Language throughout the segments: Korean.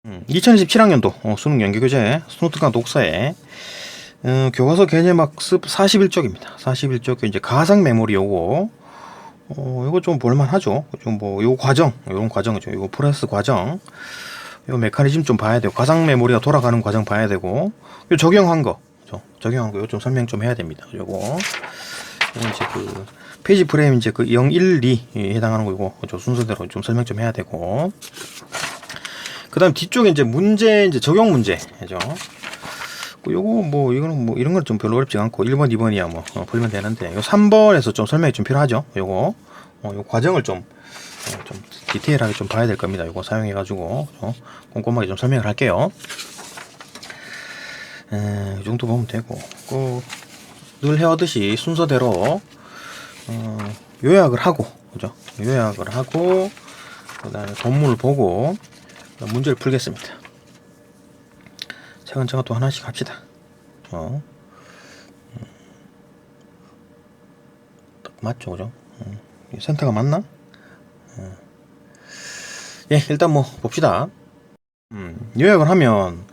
2027학년도 수능 연계교재 수능특강 독서에 교과서 개념학습 41쪽입니다. 41쪽 이제 가상 메모리 요거 요거 좀 볼만하죠. 좀 뭐 요 과정, 요런 과정이죠. 요거 프로세스 과정, 요 메커니즘 좀 봐야 되고, 가상 메모리가 돌아가는 과정 봐야 되고, 요 적용한 거, 적용한 거 요 좀 설명 좀 해야 됩니다. 요거 이제 그 페이지 프레임 이제 그 0, 1, 2에 해당하는 거 요거 순서대로 좀 설명 좀 해야 되고. 그 다음 뒤쪽에 이제 문제, 이제 적용 문제죠. 요거 뭐, 이거는 뭐, 이런 건 좀 별로 어렵지 않고, 1번, 2번이야 뭐, 풀면 되는데, 요 3번에서 좀 설명이 좀 필요하죠. 요거, 요 과정을 좀 디테일하게 좀 봐야 될 겁니다. 요거 사용해가지고, 꼼꼼하게 좀 설명을 할게요. 이 정도 보면 되고, 늘 해오듯이 순서대로, 요약을 하고, 그죠? 요약을 하고, 그 다음에 본문을 보고, 문제를 풀겠습니다. 차근차근 또 하나씩 합시다. 딱 맞죠, 그죠? 센터가 맞나? 예, 일단 뭐 봅시다. 요약을 하면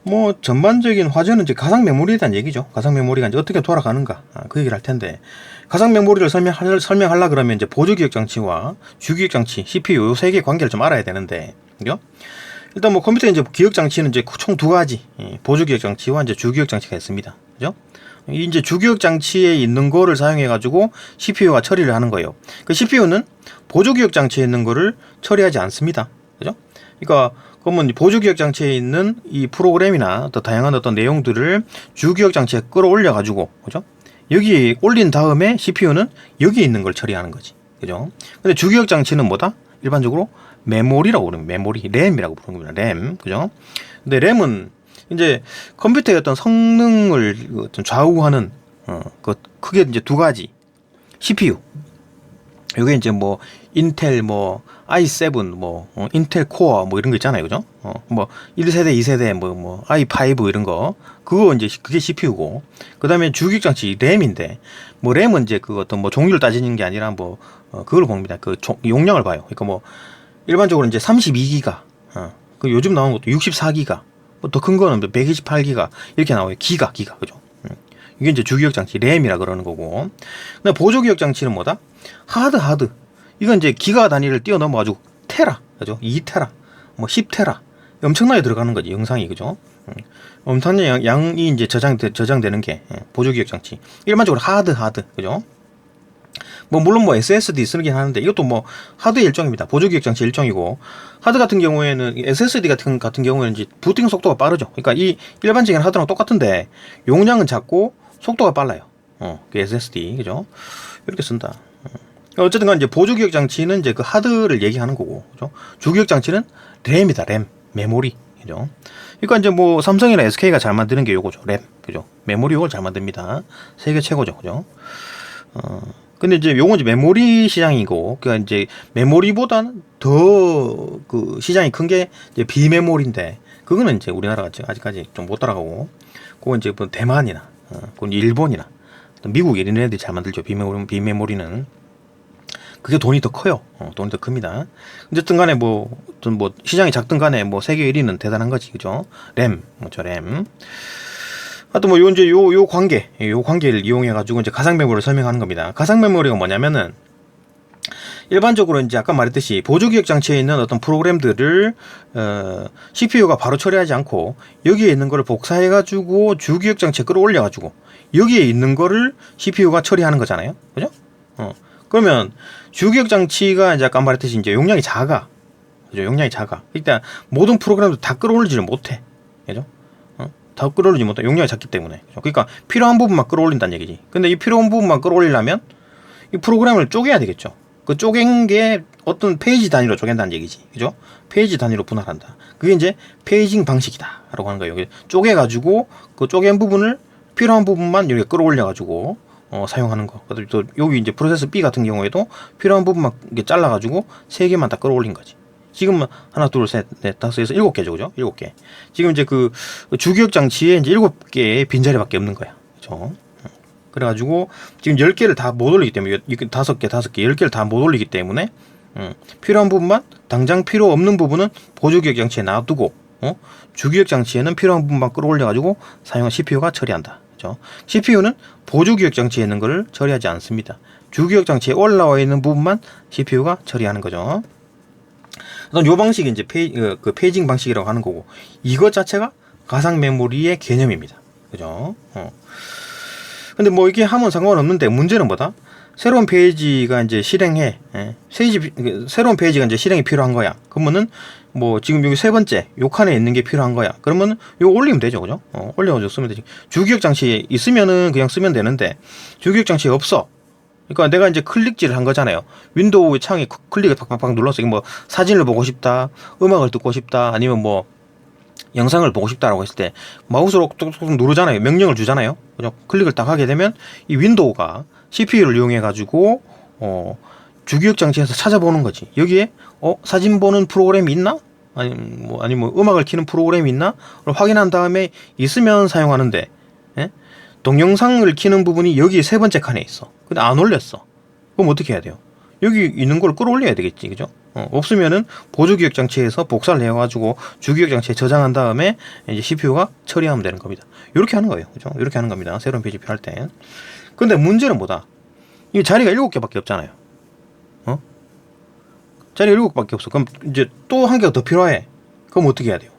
뭐 전반적인 화제는 이제 가상 메모리에 대한 얘기죠. 가상 메모리가 이제 어떻게 돌아가는가, 그 얘기를 할 텐데, 가상 메모리를 설명하려 그러면 이제 보조 기억 장치와 주기억 장치, CPU 요 세 개의 관계를 좀 알아야 되는데, 그죠? 일단 뭐 컴퓨터에 이제 기억 장치는 이제 총 두 가지, 보조 기억 장치와 이제 주기억 장치가 있습니다. 그죠? 이제 주기억 장치에 있는 거를 사용해 가지고 CPU가 처리를 하는 거예요. 그 CPU는 보조 기억 장치에 있는 거를 처리하지 않습니다. 그죠? 그러니까 그러면 보조 기억 장치에 있는 이 프로그램이나 또 다양한 어떤 내용들을 주기억 장치에 끌어올려 가지고, 그죠? 여기 올린 다음에 CPU는 여기 있는 걸 처리하는 거지. 그죠? 근데 주기억 장치는 뭐다? 일반적으로 메모리라고 부르는, 메모리, 램이라고 부르는 겁니다. 램. 그죠? 근데 램은 이제 컴퓨터의 어떤 성능을 어떤 좌우하는, 크게 이제 두 가지. CPU. 요게 이제 뭐, 인텔 뭐, i7 뭐, 인텔 코어 뭐 이런 거 있잖아요. 그죠? 뭐, 1세대, 2세대 뭐, i5 이런 거. 그거 이제, 그게 CPU고. 그 다음에 주기억 장치 램인데, 뭐, 램은 이제 그 어떤 뭐 종류를 따지는 게 아니라 뭐, 그걸 봅니다. 그 용량을 봐요. 그러니까 뭐, 일반적으로 이제 32기가, 그 요즘 나오는 것도 64기가, 뭐 더 큰 거는 128기가, 이렇게 나와요. 기가, 그죠? 이게 이제 주기억 장치, 램이라 그러는 거고. 근데 보조 기억 장치는 뭐다? 하드. 이건 이제 기가 단위를 뛰어넘어가지고 테라, 그죠? 2테라, 뭐 10테라. 엄청나게 들어가는 거지, 영상이, 그죠? 엄청난 양이 이제 저장되는 게, 보조 기억 장치. 일반적으로 하드, 그죠? 뭐 물론 뭐 SSD 쓰긴 하는데 이것도 뭐 하드의 일종입니다. 보조 기억 장치 일종이고, 하드 같은 경우에는 SSD 같은 경우에는 이제 부팅 속도가 빠르죠. 그러니까 이 일반적인 하드랑 똑같은데 용량은 작고 속도가 빨라요. 그 SSD, 그죠? 이렇게 쓴다. 어쨌든 간 이제 보조 기억 장치는 이제 그 하드를 얘기하는 거고, 그죠? 주기억 장치는 램이다. 램, 메모리, 그죠? 그러니까 이제 뭐 삼성이나 SK가 잘 만드는 게 요거죠. 램, 그죠? 메모리 요걸 잘 만듭니다. 세계 최고죠, 그죠? 근데 이제 요건 이제 메모리 시장이고, 그러니까 이제 메모리보다는 더 그 시장이 큰 게 이제 비메모리인데, 그거는 이제 우리나라가 아직까지 좀 못 따라가고, 그건 이제 뭐 대만이나, 그건 일본이나, 또 미국 이런 애들이 잘 만들죠. 비메모리는. 그게 돈이 더 커요. 돈이 더 큽니다. 어쨌든 간에 뭐, 어떤 뭐, 시장이 작든 간에 뭐, 세계 1위는 대단한 거지. 그죠? 램, 램. 하여튼 뭐, 요 관계를 이용해가지고 이제 가상 메모리를 설명하는 겁니다. 가상 메모리가 뭐냐면은, 일반적으로 이제 아까 말했듯이 보조 기억 장치에 있는 어떤 프로그램들을, CPU가 바로 처리하지 않고, 여기에 있는 거를 복사해가지고 주기억 장치에 끌어올려가지고, 여기에 있는 거를 CPU가 처리하는 거잖아요. 그죠? 그러면, 주기억 장치가 이제 아까 말했듯이 이제 용량이 작아. 그죠? 용량이 작아. 일단, 모든 프로그램도 다 끌어올리지를 못해. 그죠? 다 끌어올리지 못해. 용량이 작기 때문에. 그러니까 필요한 부분만 끌어올린다는 얘기지. 근데 이 필요한 부분만 끌어올리려면 이 프로그램을 쪼개야 되겠죠. 그 쪼갠 게 어떤 페이지 단위로 쪼갠다는 얘기지. 그죠? 페이지 단위로 분할한다. 그게 이제 페이징 방식이다 라고 하는 거예요. 쪼개가지고 그 쪼갠 부분을 필요한 부분만 여기 끌어올려가지고 사용하는 거. 또 여기 이제 프로세스 B 같은 경우에도 필요한 부분만 이렇게 잘라가지고 3개만 다 끌어올린 거지. 지금 하나, 둘, 셋, 넷, 다섯, 여섯, 7개죠, 그죠? 7개. 지금 이제 그 주기억 장치에 이제 7개의 빈자리밖에 없는 거야, 그죠? 그래가지고 지금 10개를 다 못 올리기 때문에, 5개, 10개를 다 못 올리기 때문에 필요한 부분만, 당장 필요 없는 부분은 보조 기억 장치에 놔두고, 주기억 장치에는 필요한 부분만 끌어올려 가지고 사용한 CPU가 처리한다. 그죠? CPU는 보조 기억 장치에 있는 것을 처리하지 않습니다. 주기억 장치에 올라와 있는 부분만 CPU가 처리하는 거죠. 그래서 요 방식이 이제 페이징 방식이라고 하는 거고, 이것 자체가 가상 메모리의 개념입니다. 그죠? 근데 뭐 이게 하면 상관없는데, 문제는 뭐다? 새로운 페이지가 이제 실행해. 새로운 페이지가 이제 실행이 필요한 거야. 그러면은 뭐 지금 여기 세 번째 요 칸에 있는 게 필요한 거야. 그러면 요 올리면 되죠. 그죠? 올려가지고 쓰면 되지. 주기억 장치에 있으면은 그냥 쓰면 되는데, 주기억 장치에 없어. 그러니까 내가 이제 클릭질을 한 거잖아요. 윈도우 창에 클릭을 팍팍팍 눌렀어. 뭐 사진을 보고 싶다, 음악을 듣고 싶다, 아니면 뭐 영상을 보고 싶다라고 했을 때 마우스로 톡톡 누르잖아요. 명령을 주잖아요. 그죠? 클릭을 딱 하게 되면 이 윈도우가 CPU를 이용해 가지고 주기억 장치에서 찾아보는 거지. 여기에 사진 보는 프로그램이 있나? 아니면 음악을 키는 프로그램이 있나? 를 확인한 다음에 있으면 사용하는데, 예? 동영상을 키는 부분이 여기 세 번째 칸에 있어. 근데 안 올렸어. 그럼 어떻게 해야 돼요? 여기 있는 걸 끌어올려야 되겠지. 그죠? 없으면은 보조기억 장치에서 복사를 해가지고 주기억 장치에 저장한 다음에 이제 CPU가 처리하면 되는 겁니다. 이렇게 하는 거예요. 그죠? 이렇게 하는 겁니다. 새로운 페이지 필요할 때. 근데 문제는 뭐다? 이 자리가 7개밖에 없잖아요. 자리가 7개밖에 없어. 그럼 이제 또 한 개가 더 필요해. 그럼 어떻게 해야 돼요?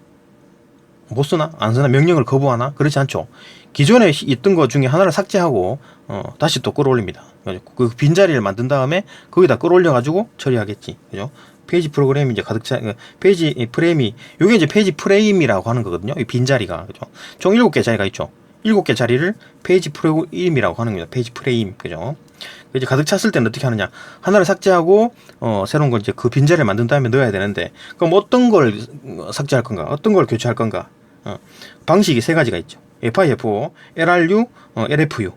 못 쓰나? 안 쓰나? 명령을 거부하나? 그렇지 않죠. 기존에 있던 것 중에 하나를 삭제하고 다시 또 끌어올립니다. 그 빈자리를 만든 다음에 거기다 끌어올려가지고 처리하겠지. 그죠? 페이지 프로그램이 이제 가득 차, 페이지 프레임이, 요게 이제 페이지 프레임이라고 하는 거거든요. 이 빈자리가. 그죠? 총 7개 자리가 있죠. 7개 자리를 페이지 프레임이라고 하는 겁니다. 페이지 프레임. 그죠? 이제 가득 찼을 때는 어떻게 하느냐? 하나를 삭제하고 새로운 걸 이제 그 빈자리를 만든 다음에 넣어야 되는데, 그럼 어떤 걸 삭제할 건가? 어떤 걸 교체할 건가? 방식이 세 가지가 있죠. FIFO, LRU, LFU.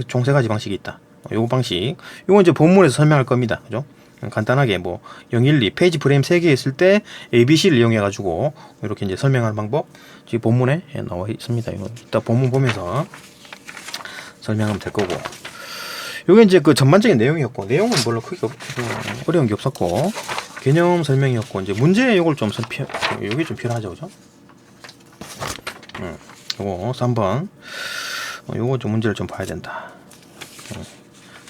총 세 가지 방식이 있다. 요거 방식. 요거 이제 본문에서 설명할 겁니다. 그죠? 간단하게 뭐 012 페이지 프레임 3개 있을 때 ABC를 이용해 가지고 이렇게 이제 설명하는 방법 지금 본문에 나와 있습니다. 이거 이따 본문 보면서 설명하면 될 거고. 요게 이제 그 전반적인 내용이었고, 내용은 별로 크게 어려운 게 없었고, 개념 설명이었고, 이제 문제 요걸 좀 요게 좀 필요하죠. 그죠? 요거 3번. 요거 좀 문제를 좀 봐야 된다.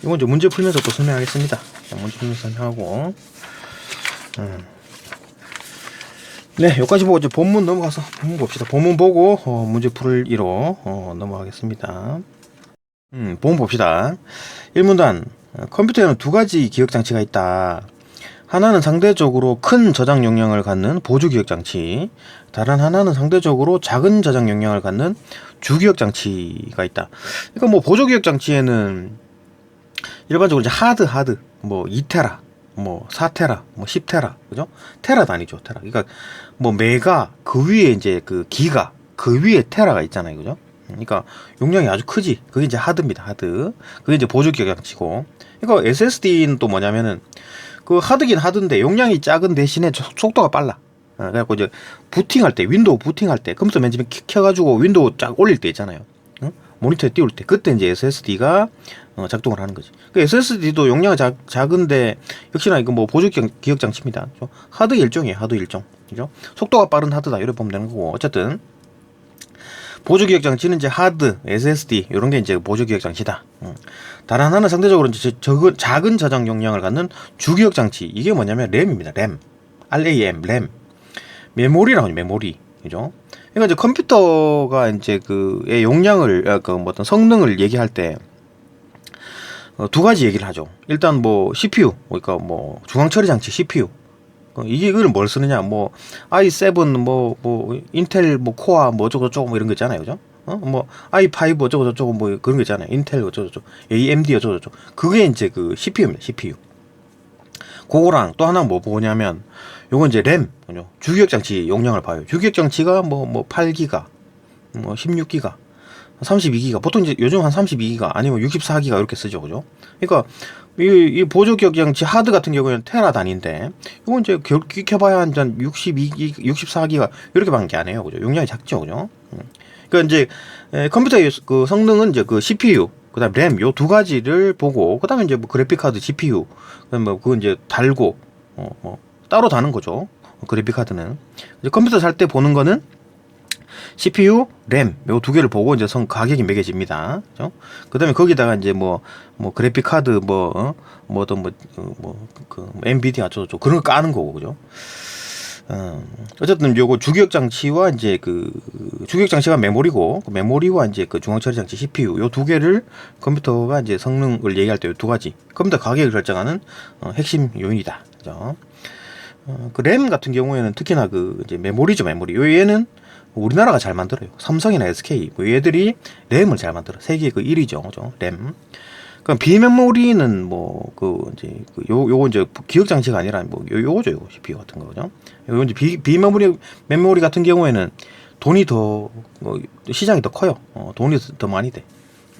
요건 이제 문제 풀면서 또 설명하겠습니다. 문제 풀면서 설명하고. 네, 여기까지 보고 이제 본문 넘어가서 본문 봅시다. 본문 보고 문제 풀이로 넘어가겠습니다. 본문 봅시다. 1문단. 컴퓨터에는 두 가지 기억 장치가 있다. 하나는 상대적으로 큰 저장 용량을 갖는 보조 기억 장치, 다른 하나는 상대적으로 작은 저장 용량을 갖는 주기억 장치가 있다. 그러니까 뭐 보조 기억 장치에는 일반적으로 이제 하드 뭐 2테라, 뭐 4테라, 뭐 10테라, 그죠? 테라도 아니죠, 테라. 그러니까 뭐 메가, 그 위에 이제 그 기가, 그 위에 테라가 있잖아요, 그죠? 그러니까 용량이 아주 크지. 그게 이제 하드입니다, 하드. 그게 이제 보조 기억 장치고. 그러니까 SSD는 또 뭐냐면은 그 하드긴 하드인데 용량이 작은 대신에 속도가 빨라. 그래갖고 이제 부팅할 때, 윈도우 부팅할 때, 컴퓨터 맨 처음에 켜가지고 윈도우 쫙 올릴 때 있잖아요. 모니터에 띄울 때, 그때 이제 SSD가 작동을 하는 거지. 그 SSD도 용량이 작은데 역시나 이거 뭐 보조 기억 장치입니다. 하드 일종이에요, 하드 일종. 그죠? 속도가 빠른 하드다 이렇게 보면 되는 거고, 어쨌든 보조 기억 장치는 이제 하드, SSD 이런 게 이제 보조 기억 장치다. 다른 하나는 상대적으로 이제 작은 저장 용량을 갖는 주기억 장치. 이게 뭐냐면 램입니다. 램, RAM, 램. 메모리라고 하죠. 메모리. 그죠? 그러니까 이제 컴퓨터가 이제 그의 용량을 그 뭐 어떤 성능을 얘기할 때 두 가지 얘기를 하죠. 일단 뭐 CPU, 그러니까 뭐 중앙 처리 장치 CPU. 이게 이걸 뭘 쓰느냐? 뭐 i7 뭐 인텔 뭐 코어 뭐 어쩌고 저쩌고 뭐 이런 거 있잖아요. 그죠? 뭐 i5 어쩌고 저쩌고 뭐 그런 거 있잖아요. 인텔 어쩌고 저쩌고 AMD 어쩌고 저쩌고. 그게 이제 그 CPU입니다. CPU. 그거랑 또 하나 뭐 보냐면 요건 이제 램, 그죠? 주기억 장치 용량을 봐요. 주기억 장치가 뭐 8기가, 뭐 16기가, 32기가. 보통 이제 요즘 한 32기가 아니면 64기가 이렇게 쓰죠. 그죠? 그러니까 이 보조 기억 장치 하드 같은 경우에는 테라 단위인데 이건 이제 켜봐야 한 62기, 64기가 이렇게 밖에 안 해요. 그죠? 용량이 작죠. 그죠? 그러니까 이제 컴퓨터의 그 성능은 이제 그 CPU, 그다음 램 요 두 가지를 보고, 그다음에 이제 뭐 그래픽 카드 GPU, 그다음 뭐 그건 이제 달고 뭐 따로 다는 거죠. 그래픽 카드는. 이제 컴퓨터 살 때 보는 거는 CPU, 램, 요 두 개를 보고 이제 가격이 매겨집니다. 그죠? 그 다음에 거기다가 이제 뭐 그래픽 카드, 엔비디아 어쩌고 그런 거 까는 거고, 그죠? 어쨌든 요거 주기억 장치와 이제 주기억 장치가 메모리고, 그 메모리와 이제 중앙 처리 장치 CPU 요 두 개를 컴퓨터가 이제 성능을 얘기할 때 요 두 가지 컴퓨터 가격을 결정하는 핵심 요인이다. 그죠? 그 램 같은 경우에는 특히나 이제 메모리죠, 메모리. 요 얘는 우리나라가 잘 만들어요. 삼성이나 SK 얘들이 램을 잘 만들어. 세계 1위죠, 그죠? 램. 그럼 비메모리는 요거 이제 기억 장치가 아니라 요거죠, 요거 CPU 같은 거, 그죠? 요거 이제 비메모리 같은 경우에는 돈이 시장이 더 커요. 돈이 더 많이 돼.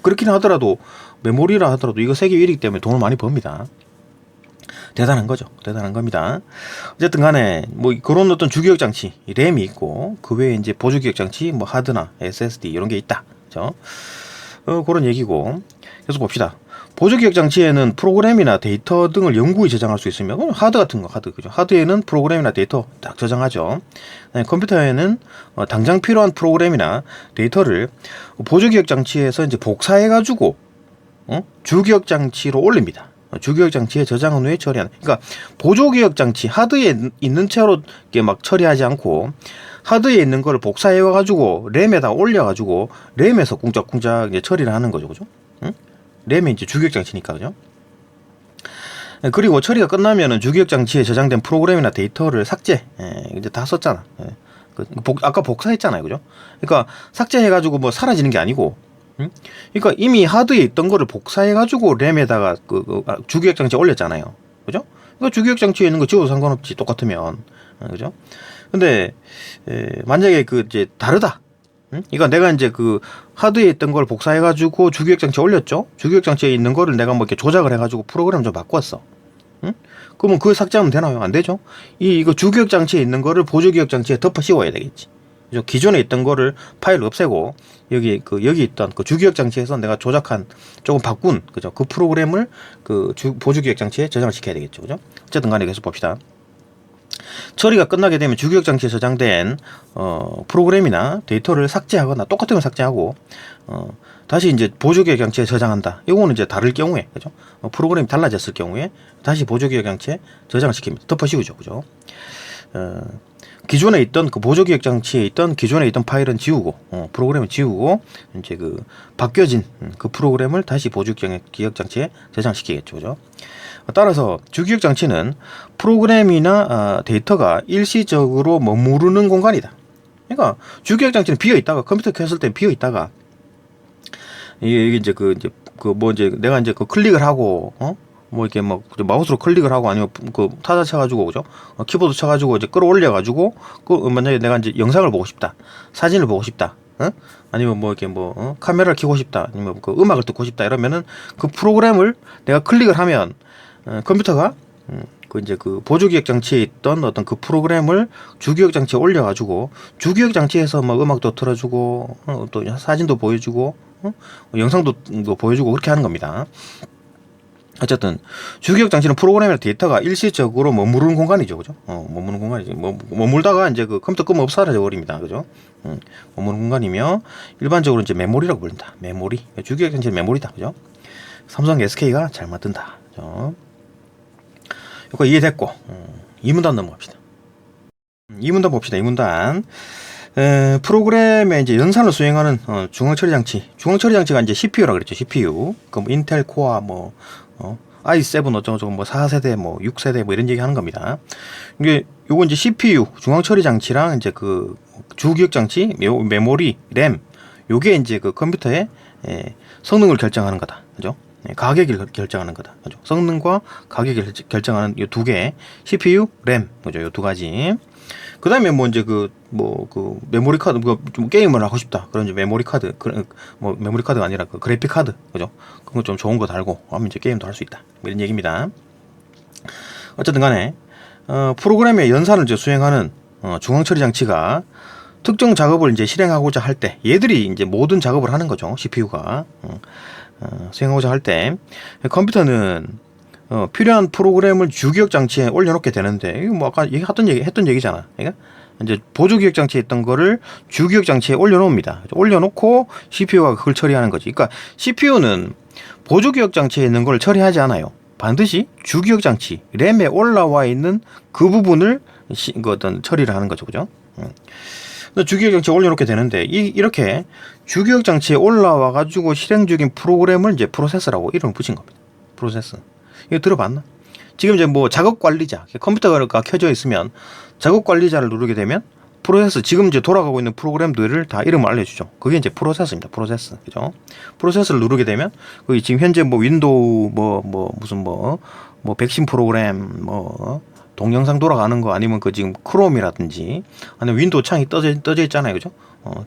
그렇긴 하더라도 메모리라 하더라도 이거 세계 1위이기 때문에 돈을 많이 법니다. 대단한 거죠. 대단한 겁니다. 어쨌든 간에 그런 어떤 주기억 장치, 램이 있고 그 외에 이제 보조 기억 장치, 하드나 SSD 이런 게 있다. 그죠? 그런 얘기고. 계속 봅시다. 보조 기억 장치에는 프로그램이나 데이터 등을 영구히 저장할 수 있으며, 하드 같은 거, 그죠? 하드에는 프로그램이나 데이터 딱 저장하죠. 컴퓨터에는 당장 필요한 프로그램이나 데이터를 보조 기억 장치에서 이제 복사해가지고 주기억 장치로 올립니다. 주기억 장치에 저장한 후에 처리하는. 그러니까 보조 기억 장치 하드에 있는 채로 이렇게 막 처리하지 않고 하드에 있는 거를 복사해 와가지고 램에다 올려가지고 램에서 쿵짝쿵짝 이제 처리를 하는 거죠, 그죠? 응? 램이 이제 주기억 장치니까, 그죠? 그리고 처리가 끝나면은 주기억 장치에 저장된 프로그램이나 데이터를 이제 다 썼잖아. 아까 복사했잖아요, 그죠? 그러니까 삭제해가지고 사라지는 게 아니고. 그러니까 이미 하드에 있던 거를 복사해가지고 램에다가 주기억 장치에 올렸잖아요. 그죠? 그러니까 주기억 장치에 있는 거 지워도 상관없지. 똑같으면. 그죠? 근데, 만약에 이제 다르다. 그러니까 내가 이제 하드에 있던 걸 복사해가지고 주기억 장치에 올렸죠? 주기억 장치에 있는 거를 내가 이렇게 조작을 해가지고 프로그램 좀 바꿨어. 그러면 그걸 삭제하면 되나요? 안 되죠? 이거 주기억 장치에 있는 거를 보조 기억 장치에 덮어 씌워야 되겠지. 그죠? 기존에 있던 거를 파일 없애고 여기 있던 주기억 장치에서 내가 조작한 조금 바꾼 그죠? 그 프로그램을 보조 기억 장치에 저장을 시켜야 되겠죠, 그죠? 어쨌든 간에 계속 봅시다. 처리가 끝나게 되면 주기억 장치에 저장된 프로그램이나 데이터를 삭제하거나 똑같은 걸 삭제하고 다시 이제 보조 기억 장치에 저장한다. 이거는 이제 다를 경우에, 그죠? 프로그램이 달라졌을 경우에 다시 보조 기억 장치에 저장을 시킵니다. 덮어 씌우죠, 그죠? 기존에 있던 보조 기억 장치에 있던 기존에 있던 파일은 지우고 프로그램을 지우고 이제 바뀌어진 그 프로그램을 다시 보조 기억 장치에 저장시키겠죠, 그죠? 따라서 주기억 장치는 프로그램이나 데이터가 일시적으로 머무르는 공간이다. 그러니까 주기억 장치는 비어 있다가 컴퓨터 켰을 때 비어 있다가 이게 이제 내가 이제 클릭을 하고 이렇게 마우스로 클릭을 하고 아니면 타자 쳐가지고, 그죠? 키보드 쳐가지고 이제 끌어올려가지고 만약에 내가 이제 영상을 보고 싶다, 사진을 보고 싶다, 아니면 카메라를 켜고 싶다, 아니면 음악을 듣고 싶다 이러면은 그 프로그램을 내가 클릭을 하면 컴퓨터가 이제 보조 기억 장치에 있던 어떤 그 프로그램을 주기억 장치에 올려가지고 주기억 장치에서 음악도 틀어주고 또 사진도 보여주고 영상도 보여주고 그렇게 하는 겁니다. 어쨌든 주기억 장치는 프로그램이나 데이터가 일시적으로 머무르는 공간이죠, 그죠? 머무르는 공간이지. 머물다가 이제 컴퓨터 끄면 없어져 버립니다, 그죠? 머무르는 공간이며 일반적으로 이제 메모리라고 불린다. 메모리. 주기억 장치는 메모리다, 그죠? 삼성 SK가 잘 만든다, 그죠? 이거 이해됐고 2문단 넘어갑시다. 2문단 봅시다. 2문단. 프로그램의 이제 연산을 수행하는 중앙 처리 장치. 중앙 처리 장치가 이제 CPU라 그랬죠. CPU. 인텔 코어 i7 어쩌고저쩌고 4세대 6세대 이런 얘기 하는 겁니다. 이게 요거 이제 CPU 중앙 처리 장치랑 이제 주기억 장치, 메모리, 램 요게 이제 컴퓨터의 성능을 결정하는 거다. 그죠? 가격을 결정하는 거다. 그죠? 성능과 가격을 결정하는 이 두 개, CPU, 램, 그죠? 이 두 가지. 그 다음에 이제 메모리 카드, 좀 게임을 하고 싶다. 그런 이제 메모리 카드, 메모리 카드가 아니라 그래픽 카드, 그죠? 그거 좀 좋은 거 달고 하면 이제 게임도 할 수 있다. 이런 얘기입니다. 어쨌든 간에, 프로그램의 연산을 이제 수행하는, 중앙 처리 장치가 특정 작업을 이제 실행하고자 할 때, 얘들이 이제 모든 작업을 하는 거죠. CPU가. 수행하고자 할 때 컴퓨터는 필요한 프로그램을 주기억 장치에 올려놓게 되는데, 이거 뭐 아까 했던 얘기잖아. 그러니까 이제 보조 기억 장치에 있던 거를 주기억 장치에 올려놓습니다. 올려놓고 CPU가 그걸 처리하는 거지. 그러니까 CPU는 보조 기억 장치에 있는 걸 처리하지 않아요. 반드시 주기억 장치, 램에 올라와 있는 그 부분을 그 어떤 처리를 하는 거죠, 그죠? 주기억 장치에 올려놓게 되는데, 이렇게 주기억 장치에 올라와 가지고 실행 중인 프로그램을 이제 프로세서라고 이름을 붙인 겁니다. 프로세서. 이거 들어봤나? 지금 이제 뭐 작업 관리자, 컴퓨터가 켜져 있으면 작업 관리자를 누르게 되면 프로세서, 지금 이제 돌아가고 있는 프로그램들을 다 이름을 알려주죠. 그게 이제 프로세서입니다. 프로세서. 그죠? 프로세서를 누르게 되면, 거기 지금 현재 뭐 윈도우, 무슨 백신 프로그램, 동영상 돌아가는 거, 아니면 그 지금 크롬이라든지, 아니면 윈도우 창이 떠져 있잖아요. 그죠?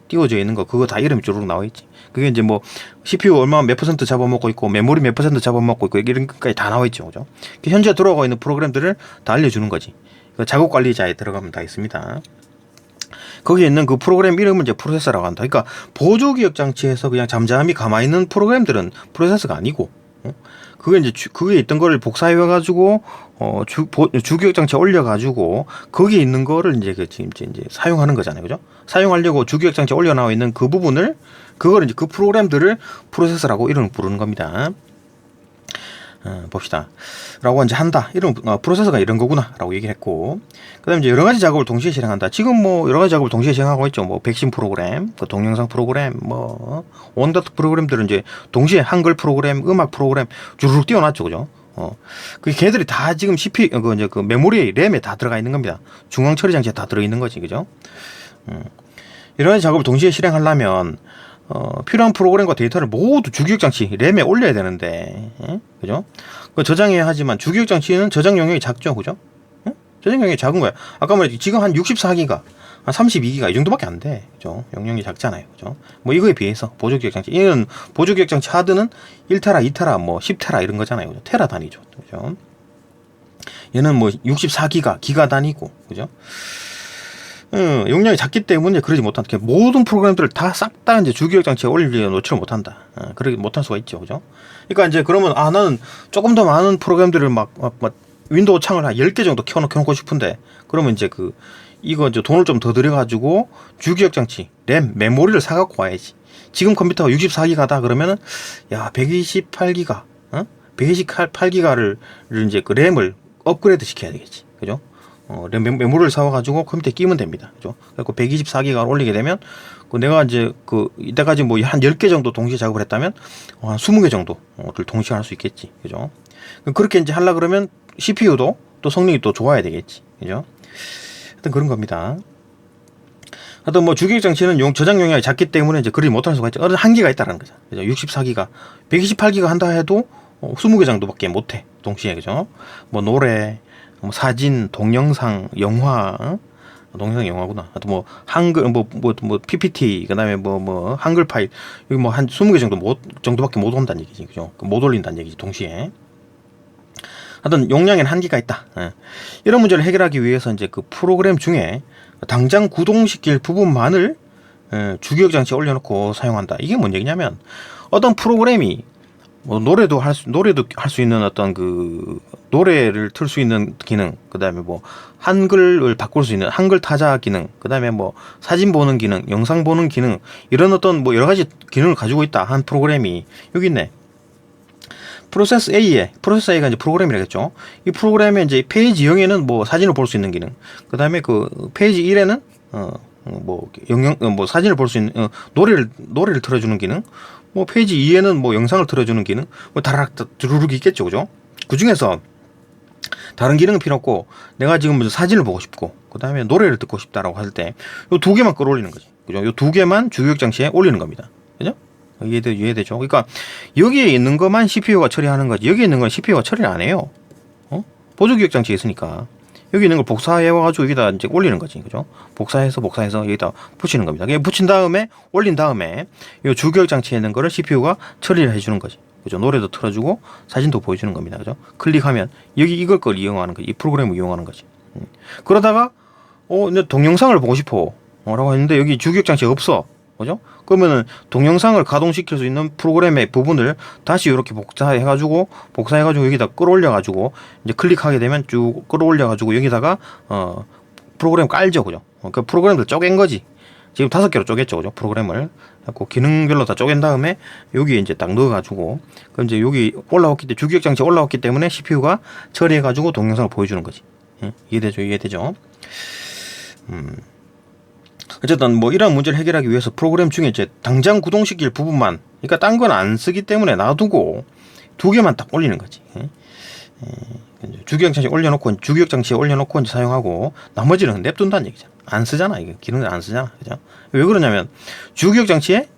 띄워져 있는 거, 그거 다 이름이 주르륵 나와 있지. 그게 이제 뭐 CPU 얼마 몇 % 잡아먹고 있고, 메모리 몇 % 잡아먹고 있고, 이런 것까지 다 나와 있죠. 그죠? 현재 돌아가고 있는 프로그램들을 다 알려주는 거지. 그 작업 관리자에 들어가면 다 있습니다. 거기에 있는 그 프로그램 이름은 이제 프로세서라고 한다. 그러니까 보조 기억 장치에서 그냥 잠잠히 가만히 있는 프로그램들은 프로세서가 아니고, 그게 이제 그게 있던 거를 복사해 가지고 주기억 장치에 올려 가지고 거기에 있는 거를 이제 지금 이제 사용하는 거잖아요. 그죠? 사용하려고 주기억 장치에 올려 나와 있는 그 부분을, 그거를 이제 그 프로그램들을 프로세서라고 이름을 부르는 겁니다. 봅시다. 라고 이제 한다. 이런, 프로세서가 이런 거구나. 라고 얘기를 했고. 그 다음에 이제 여러 가지 작업을 동시에 실행한다. 지금 뭐 여러 가지 작업을 동시에 실행하고 있죠. 뭐 백신 프로그램, 그 동영상 프로그램, 온갖 프로그램들은 이제 동시에 한글 프로그램, 음악 프로그램 주르륵 띄워놨죠. 그죠? 그 걔들이 다 지금 CPU, 그 메모리에, 램에 다 들어가 있는 겁니다. 중앙 처리 장치에 다 들어있는 거지. 그죠? 이런 가지 작업을 동시에 실행하려면, 필요한 프로그램과 데이터를 모두 주기억 장치, 램에 올려야 되는데, 그죠? 그 저장해야 하지만 주기억 장치는 저장 용량이 작죠, 그죠? 저장 용량이 작은 거야. 아까 말했지, 지금 한 64기가, 한 32기가 이 정도밖에 안 돼, 그죠? 용량이 작잖아요, 그죠? 뭐 이거에 비해서 보조 기억 장치, 이는 보조 기억 장치 하드는 1테라, 2테라, 뭐 10테라 이런 거잖아요, 그죠? 테라 단위죠, 그죠? 얘는 뭐 64기가, 기가 단위고, 그죠? 용량이 작기 때문에 그러지 못한다. 모든 프로그램들을 다 싹 다 이제 주기억 장치에 올려놓지를 못한다. 그러지 못할 수가 있죠. 그죠? 그러니까 이제 그러면, 나는 조금 더 많은 프로그램들을 막 윈도우 창을 한 10개 정도 켜놓고 싶은데, 그러면 이제 이거 이제 돈을 좀 더 들여가지고 주기억 장치, 램, 메모리를 사갖고 와야지. 지금 컴퓨터가 64기가다 그러면은, 야, 128기가, 128기가를 이제 그 램을 업그레이드 시켜야 되겠지. 그죠? 메모리를 사와가지고 컴퓨터에 끼면 됩니다. 그죠? 그래서 124기가 올리게 되면, 내가 이제 이때까지 뭐 한 10개 정도 동시에 작업을 했다면, 한 20개 정도를 동시에 할 수 있겠지. 그죠? 그렇게 이제 하려 그러면 CPU도 또 성능이 또 좋아야 되겠지. 그죠? 하여튼 그런 겁니다. 하여튼 뭐 주기억 장치는 저장 용량이 작기 때문에 이제 그러지 못할 수가 있죠. 어느 한계가 있다라는 거죠. 그죠? 64기가, 128기가 한다 해도 20개 정도밖에 못해. 동시에. 그죠? 뭐 노래, 뭐 사진, 동영상, 영화, 동영상 영화구나. 또 뭐 한글, PPT, 그다음에 한글 파일, 여기 뭐 한 20개 정도밖에 못 온다는 얘기지, 그죠? 못 올린다는 얘기지, 동시에. 하여튼 용량에는 한계가 있다. 이런 문제를 해결하기 위해서 이제 그 프로그램 중에 당장 구동시킬 부분만을 주기억 장치에 올려놓고 사용한다. 이게 뭔 얘기냐면, 어떤 프로그램이 노래도 할 수 있는 어떤 노래를 틀 수 있는 기능, 그 다음에 한글을 바꿀 수 있는 한글 타자 기능, 그 다음에 사진 보는 기능, 영상 보는 기능, 이런 어떤 여러 가지 기능을 가지고 있다 한 프로그램이 여기 있네. 프로세스 A가 이제 프로그램이라겠죠. 이 프로그램의 이제 페이지 0에는 사진을 볼 수 있는 기능, 그 다음에 페이지 1에는 사진을 볼 수 있는, 노래를 틀어주는 기능, 페이지 2에는 영상을 틀어주는 기능, 다락 두루룩 있겠죠, 그죠? 그 중에서 다른 기능은 필요 없고, 내가 지금 사진을 보고 싶고, 그 다음에 노래를 듣고 싶다라고 할 때, 요 두 개만 끌어올리는 거지, 그죠? 요 두 개만 주기억 장치에 올리는 겁니다, 그죠? 이해되죠? 그러니까 여기에 있는 것만 CPU가 처리하는 거지, 여기에 있는 건 CPU가 처리를 안 해요. 보조 기억 장치에 있으니까 여기 있는 걸 복사해와가지고 여기다 이제 올리는 거지, 그죠? 복사해서 여기다 붙이는 겁니다. 그냥 붙인 다음에, 올린 다음에, 이 주기억 장치에 있는 거를 CPU가 처리를 해주는 거지, 그죠? 노래도 틀어주고 사진도 보여주는 겁니다, 그죠? 클릭하면 이걸 이용하는 거지, 이 프로그램을 이용하는 거지. 그러다가 이제 동영상을 보고 싶어 라고 했는데 여기 주기억 장치가 없어. 그죠? 그러면은 동영상을 가동시킬 수 있는 프로그램의 부분을 다시 이렇게 복사해가지고 여기다 끌어올려가지고 이제 클릭하게 되면 쭉 끌어올려가지고 여기다가 프로그램 깔죠, 그죠? 그 프로그램들 쪼갠 거지. 지금 5개로 쪼갰죠, 그죠? 프로그램을 갖고 기능별로 다 쪼갠 다음에 여기에 이제 딱 넣어가지고 그럼 이제 여기 올라왔기 때문에 주기억 장치에 올라왔기 때문에 CPU가 처리해가지고 동영상을 보여주는 거지. 이해되죠? 어쨌든 뭐 이런 문제를 해결하기 위해서 프로그램 중에 이제 당장 구동시킬 부분만, 그러니까 딴 건 안 쓰기 때문에 놔두고 2개만 딱 올리는 거지. 주기억 장치에 올려놓고 이제 사용하고 나머지는 냅둔다는 얘기잖아. 안 쓰잖아. 이게 기능을 안 쓰잖아. 그죠? 왜 그러냐면 주기억 장치에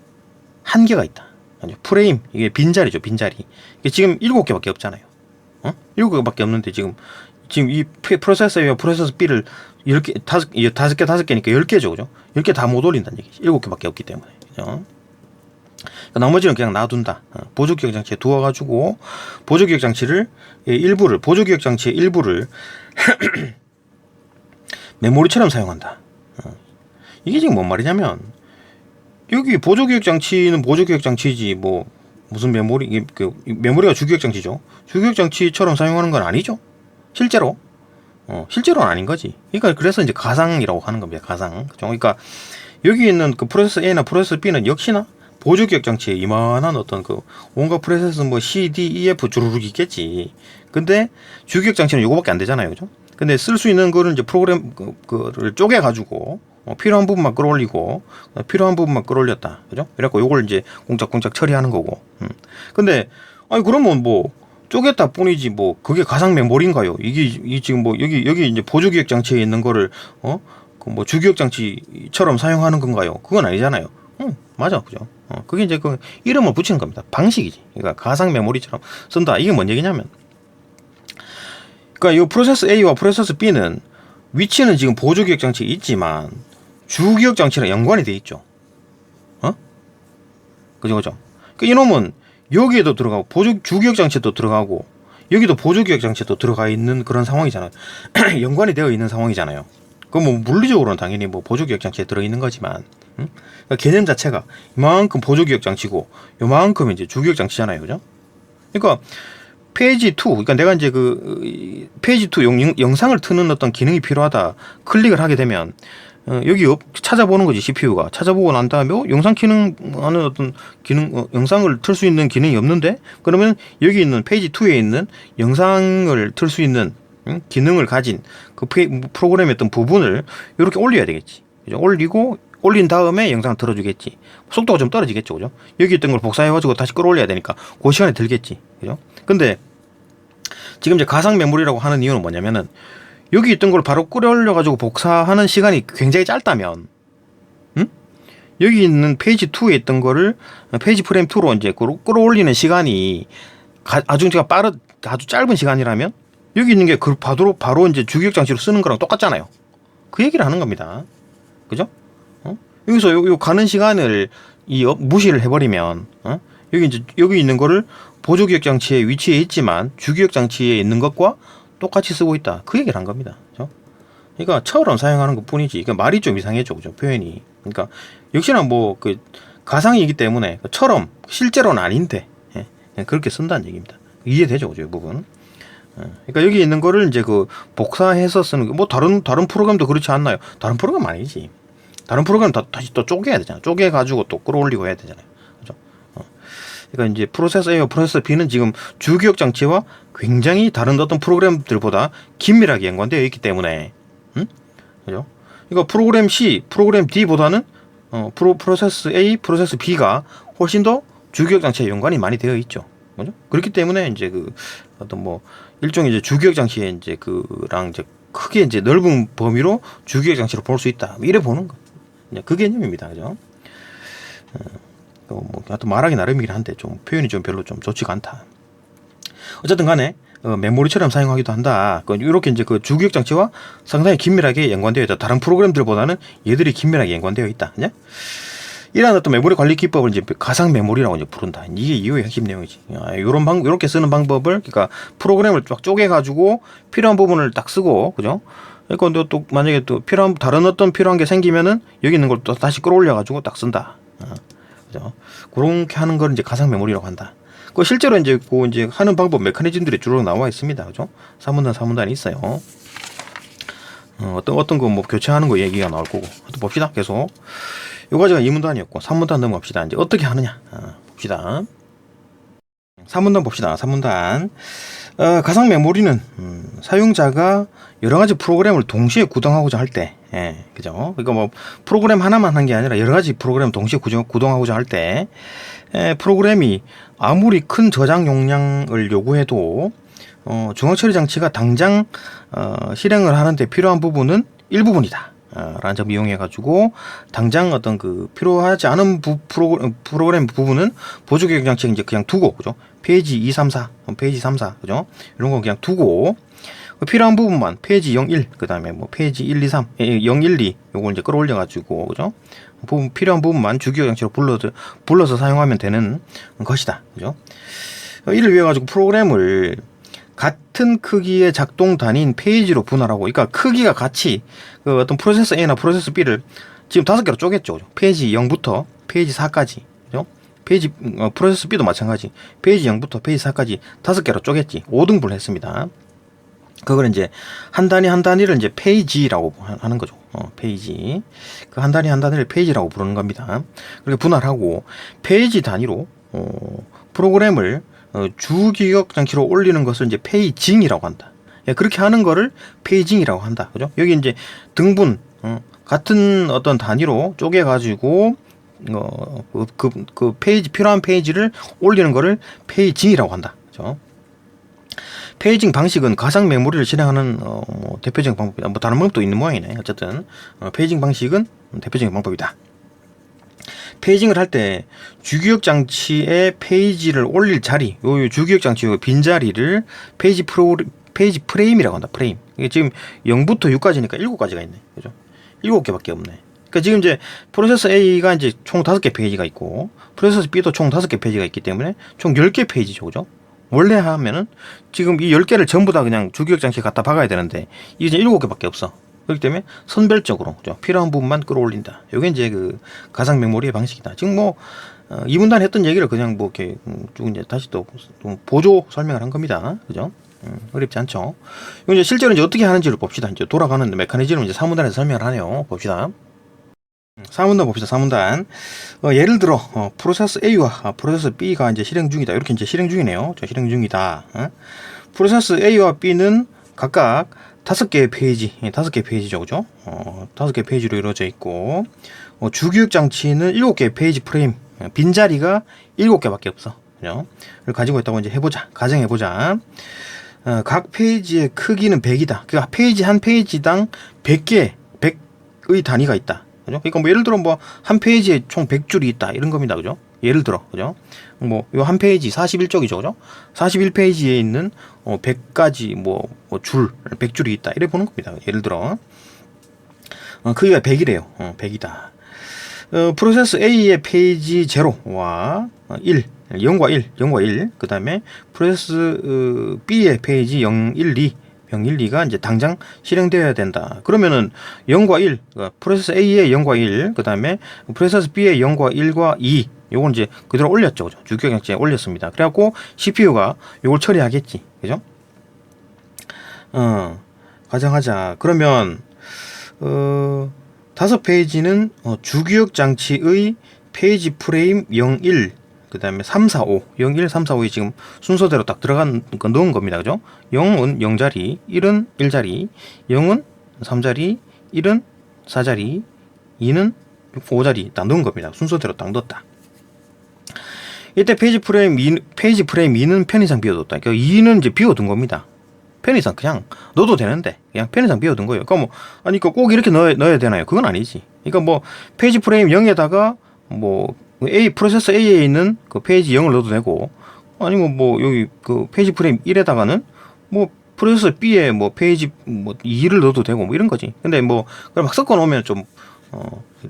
한계가 있다. 프레임, 이게 빈자리죠, 빈자리. 이게 지금 7개밖에 없잖아요. 7개밖에 없는데 지금 이 프로세서 A와 프로세서 B를 이렇게 5개니까 10개죠, 그죠? 10개 다 못 올린다는 얘기지. 7개밖에 없기 때문에. 그죠? 그러니까 나머지는 그냥 놔둔다. 보조기억 장치에 두어가지고 보조기억 장치의 일부를 메모리처럼 사용한다. 이게 지금 뭔 말이냐면 여기 보조기억 장치는 보조기억 장치지 뭐 무슨 메모리, 메모리가 주기억 장치죠. 주기억 장치처럼 사용하는 건 아니죠. 실제로는 아닌 거지. 그러니까 그래서 이제 가상이라고 하는 겁니다. 가상. 그죠? 그러니까 여기 있는 그 프로세서 A나 프로세서 B는 역시나 보조기억 장치에 이만한 어떤 그 온갖 프로세서 뭐 C, D, E, F 주르륵 있겠지. 근데 주기억 장치는 요거밖에 안 되잖아요, 그죠? 근데 쓸 수 있는 거는 이제 프로그램 그를 쪼개 가지고 필요한 부분만 끌어올리고 필요한 부분만 끌어올렸다, 그죠? 그래갖고 요걸 이제 공작 처리하는 거고. 근데 아니 그러면 뭐 쪼갰다 뿐이지 뭐 그게 가상 메모리인가요? 이게 지금 뭐 여기 이제 보조기억 장치에 있는 거를 그 뭐 주기억 장치처럼 사용하는 건가요? 그건 아니잖아요. 맞아, 그죠? 그게 이제 그 이름을 붙이는 겁니다. 방식이지. 그러니까 가상 메모리처럼 쓴다. 이게 뭔 얘기냐면, 그러니까 이 프로세서 A와 프로세서 B는 위치는 지금 보조기억 장치에 있지만 주기억 장치랑 연관이 돼 있죠. 그죠? 그러니까 이놈은 여기에도 들어가고 주기억 장치도 들어가고 여기도 보조기억 장치도 들어가 있는 그런 상황이잖아요. 연관이 되어 있는 상황이잖아요. 그럼 뭐 물리적으로는 당연히 뭐 보조기억 장치에 들어 있는 거지만, 그러니까 개념 자체가 이만큼 보조기억 장치고 요만큼 이제 주기억 장치잖아요, 그죠? 그러니까 페이지 2, 그러니까 내가 이제 그 페이지 2 영상을 트는 어떤 기능이 필요하다 클릭을 하게 되면 여기 찾아보는 거지. CPU가 찾아보고 난 다음에 영상 기능 하는 어떤 기능, 영상을 틀 수 있는 기능이 없는데, 그러면 여기 있는 페이지 2에 있는 영상을 틀 수 있는 기능을 가진 그 프로그램의 어떤 부분을 이렇게 올려야 되겠지. 그죠? 올린 다음에 영상을 틀어주겠지. 속도가 좀 떨어지겠죠, 그죠? 여기 있던 걸 복사해가지고 다시 끌어올려야 되니까 그 시간이 들겠지, 그죠? 근데 지금 이제 가상 메모리라고 하는 이유는 뭐냐면은 여기 있던 걸 바로 끌어올려가지고 복사하는 시간이 굉장히 짧다면, 여기 있는 페이지 2에 있던 거를 페이지 프레임 2로 이제 끌어올리는 시간이 아주 짧은 시간이라면 여기 있는 게 그 바로 이제 주기억 장치로 쓰는 거랑 똑같잖아요. 그 얘기를 하는 겁니다. 그죠? 여기서 요 가는 시간을 무시를 해버리면, 여기 있는 거를 보조기억 장치의 위치에 있지만 주기억 장치에 있는 것과 똑같이 쓰고 있다. 그 얘기를 한 겁니다. 그죠? 그러니까 처럼 사용하는 것 뿐이지. 그러니까 말이 좀 이상해져, 그죠? 표현이. 그러니까 역시나 뭐 그 가상이기 때문에 처럼 실제로는 아닌데 그렇게 쓴다는 얘기입니다. 이해되죠, 그죠? 이 부분. 그러니까 여기 있는 거를 이제 그 복사해서 쓰는 거, 뭐 다른 프로그램도 그렇지 않나요? 다른 프로그램 아니지. 다른 프로그램 다시 또 쪼개야 되잖아. 쪼개가지고 또 끌어올리고 해야 되잖아요. 그죠? 그러니까 이제 프로세서 A와 프로세서 B는 지금 주기억 장치와 굉장히 다른 어떤 프로그램들보다 긴밀하게 연관되어 있기 때문에, 그죠? 그러니까 프로그램 C, 프로그램 D보다는 프로세서 A, 프로세서 B가 훨씬 더 주기억 장치에 연관이 많이 되어 있죠. 그죠? 그렇기 때문에 이제 그 어떤 뭐 일종의 이제 주기억 장치에 이제 그랑 이제 크게 이제 넓은 범위로 주기억 장치로 볼 수 있다. 이래 보는 거. 그 개념입니다. 그죠? 뭐 하여튼 말하기 나름이긴 한데 좀 표현이 좀 별로 좀 좋지가 않다. 어쨌든 간에 메모리처럼 사용하기도 한다. 이렇게 이제 그 주기억 장치와 상당히 긴밀하게 연관되어 있다. 다른 프로그램들보다는 얘들이 긴밀하게 연관되어 있다. 그냥? 이러한 어떤 메모리 관리 기법을 이제 가상 메모리라고 이제 부른다. 이게 이후의 핵심 내용이지. 이렇게 쓰는 방법을, 그러니까 프로그램을 쫙 쪼개가지고 필요한 부분을 딱 쓰고, 그죠? 그러니까 또 만약에 또 다른 어떤 필요한 게 생기면은 여기 있는 걸 또 다시 끌어올려가지고 딱 쓴다. 그죠? 그렇게 하는 걸 이제 가상 메모리라고 한다. 그 실제로 이제 이제 하는 방법 메커니즘들이 쭉 나와 있습니다. 그죠? 3분단 3분단이 있어요. 어떤 거 뭐 교체하는 거 얘기가 나올 거고. 또 봅시다. 계속. 요까지가 2분단이었고 3분단 넘어갑시다. 이제 어떻게 하느냐 봅시다. 3분단 봅시다. 3분단. 가상 메모리는 사용자가 여러 가지 프로그램을 동시에 구동하고자 할 때, 그죠? 그러니까 뭐 프로그램 하나만 한 게 아니라 여러 가지 프로그램을 동시에 구동하고자 할 때, 프로그램이 아무리 큰 저장 용량을 요구해도 중앙 처리 장치가 당장 실행을 하는데 필요한 부분은 일부분이다. 라는 점 이용해 가지고 당장 어떤 그 필요하지 않은 프로그램 부분은 보조 계획 장치에 이제 그냥 두고, 그죠? 페이지 2, 3, 4, 페이지 3, 4, 그죠? 이런 거 그냥 두고 필요한 부분만 페이지 0, 1, 그 다음에 뭐 페이지 1, 2, 3, 0, 1, 2 요걸 이제 끌어올려 가지고, 그죠? 필요한 부분만 주기억 장치로 불러서 사용하면 되는 것이다, 그죠? 이를 위해 가지고 프로그램을 같은 크기의 작동 단위인 페이지로 분할하고, 그러니까 크기가 같이 그 어떤 프로세서 A나 프로세서 B를 지금 5개로 쪼갰죠. 페이지 0부터 페이지 4까지. 그죠? 프로세서 B도 마찬가지. 페이지 0부터 페이지 4까지 5개로 쪼갰지. 5등분을 했습니다. 그걸 이제 한 단위 한 단위를 이제 페이지라고 하는 거죠. 페이지. 그 한 단위 한 단위를 페이지라고 부르는 겁니다. 그렇게 분할하고 페이지 단위로 프로그램을 주기억 장치로 올리는 것을 이제 페이징이라고 한다. 그렇게 하는 거를 페이징이라고 한다. 그죠? 여기 이제 등분, 같은 어떤 단위로 쪼개가지고, 그 페이지, 필요한 페이지를 올리는 거를 페이징이라고 한다. 그죠? 페이징 방식은 가상 메모리를 실행하는, 대표적인 방법이다. 뭐 다른 방법도 있는 모양이네. 어쨌든, 페이징 방식은 대표적인 방법이다. 페이징을 할 때 주기억 장치에 페이지를 올릴 자리, 요 주기억 장치 요 빈자리를 페이지 프레임이라고 한다. 프레임. 이게 지금 0부터 6까지니까 7가지가 있네. 그죠? 7개밖에 없네. 그러니까 지금 이제 프로세서 A가 이제 총 5개 페이지가 있고 프로세서 B도 총 5개 페이지가 있기 때문에 총 10개 페이지죠. 그죠? 원래 하면은 지금 이 10개를 전부 다 그냥 주기억 장치에 갖다 박아야 되는데 이게 이제 7개밖에 없어. 그렇기 때문에 선별적으로, 그죠? 필요한 부분만 끌어올린다. 요게 이제 그 가상 메모리의 방식이다. 지금 뭐 2분단 했던 얘기를 그냥 뭐 이렇게 쭉 이제 다시 또 보조 설명을 한 겁니다. 그죠? 어렵지 않죠? 이거 이제 실제로 이제 어떻게 하는지를 봅시다. 이제 돌아가는 메커니즘을 이제 3분단에서 설명을 하네요. 봅시다. 3분단 봅시다. 3분단. 예를 들어 프로세서 A와 프로세서 B가 이제 실행 중이다. 이렇게 이제 실행 중이네요. 저 실행 중이다. 프로세서 A와 B는 각각 5개의 페이지, 5개의 페이지죠, 그죠? 5개의 페이지로 이루어져 있고, 주기억 장치는 7개의 페이지 프레임, 빈자리가 7개밖에 없어. 그죠? 를 가지고 있다고 이제 해보자. 가정해보자. 각 페이지의 크기는 100이다. 그 페이지 한 페이지당 100의 단위가 있다. 그죠? 그러니까 뭐 예를 들어 뭐 한 페이지에 총 100줄이 있다. 이런 겁니다. 그죠? 예를 들어, 그죠? 뭐, 요 한 페이지 41쪽이죠, 그죠? 41페이지에 있는 100가지 줄, 100줄이 있다. 이래 보는 겁니다. 예를 들어, 크기가 100이래요. 100이다. 프로세스 A의 페이지 0와 1, 0과 1, 0과 1. 그 다음에 프로세스 B의 페이지 0, 1, 2. 0, 1, 2가 이제 당장 실행되어야 된다. 그러면은 0과 1, 그러니까 프로세스 A의 0과 1, 그 다음에 프로세스 B의 0과 1과 2, 요건 이제 그대로 올렸죠. 그죠? 주기억 장치에 올렸습니다. 그래갖고 CPU가 요걸 처리하겠지. 그죠? 가정하자. 그러면, 5페이지는 주기억 장치의 페이지 프레임 0, 1, 그 다음에 3, 4, 5, 0, 1, 3, 4, 5이 지금 순서대로 딱 들어간 거 넣은 겁니다. 그죠? 0은 0자리, 1은 1자리, 0은 3자리, 1은 4자리, 2는 5자리 딱 넣은 겁니다. 순서대로 딱 넣었다. 이때 페이지 프레임 2는 편의상 비워뒀다. 그러니까 2는 이제 비워둔 겁니다. 편의상 그냥 넣어도 되는데 그냥 편의상 비워둔 거예요. 그러니까 뭐 아니 꼭 이렇게 넣어야 되나요? 그건 아니지. 그러니까 뭐 페이지 프레임 0에다가 뭐 프로세서 A에 있는 그 페이지 0을 넣어도 되고, 아니면 뭐 여기 그 페이지 프레임 1에다가는 뭐 프로세서 B에 뭐 페이지 2를 넣어도 되고 뭐 이런 거지. 근데 뭐 그걸 막 섞어 놓으면 좀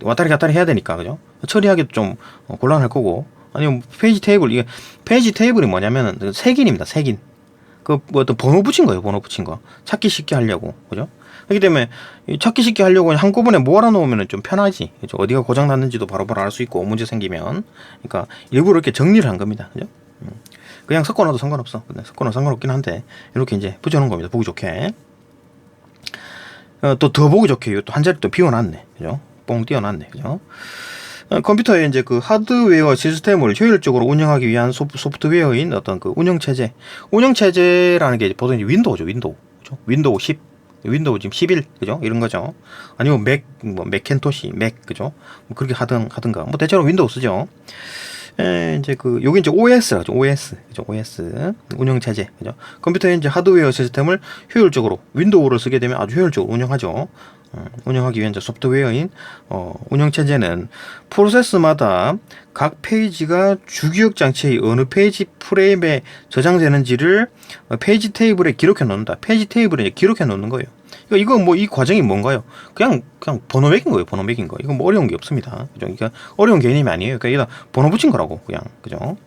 왔다리 갔다리 해야 되니까, 그죠? 처리하기도 좀 곤란할 거고. 아니면 페이지 테이블, 이게 페이지 테이블이 뭐냐면은 색인입니다. 색인. 그 뭐 어떤 번호 붙인 거예요. 번호 붙인 거 찾기 쉽게 하려고, 그죠? 그렇기 때문에 찾기 쉽게 하려고 한꺼번에 모아라 놓으면 좀 편하지. 그죠? 어디가 고장 났는지도 바로바로 알 수 있고 문제 생기면. 그러니까 일부러 이렇게 정리를 한 겁니다. 그죠? 그냥 섞어놔도 상관없어. 섞어놔도 상관없긴 한데 이렇게 이제 붙여놓은 겁니다. 보기 좋게. 또 더 보기 좋게 또 한 자리 또 비워놨네. 그죠? 뽕 띄워놨네. 그죠? 컴퓨터에 이제 그 하드웨어 시스템을 효율적으로 운영하기 위한 소프트웨어인 어떤 그 운영체제라는 게 보통 이제 윈도우죠. 윈도우. 그죠? 윈도우 10, 윈도우 지금 11, 그죠? 이런 거죠. 아니면 맥켄토시, 맥, 그죠? 뭐 그렇게 하든가. 뭐 대체로 윈도우 쓰죠. 이제 요게 이제 OS라죠. OS. 그죠? OS. 운영체제. 그죠? 컴퓨터의 이제 하드웨어 시스템을 효율적으로, 윈도우를 쓰게 되면 아주 효율적으로 운영하죠. 운영하기 위한 소프트웨어인 운영체제는 프로세스마다 각 페이지가 주기억 장치의 어느 페이지 프레임에 저장되는지를 페이지 테이블에 기록해 놓는다. 페이지 테이블에 기록해 놓는 거예요. 이거 뭐 이 과정이 뭔가요? 그냥 번호 매긴 거예요. 번호 매긴 거. 이거 뭐 어려운 게 없습니다. 그죠? 그러니까 어려운 개념이 아니에요. 그러니까 이거 번호 붙인 거라고 그냥. 그죠?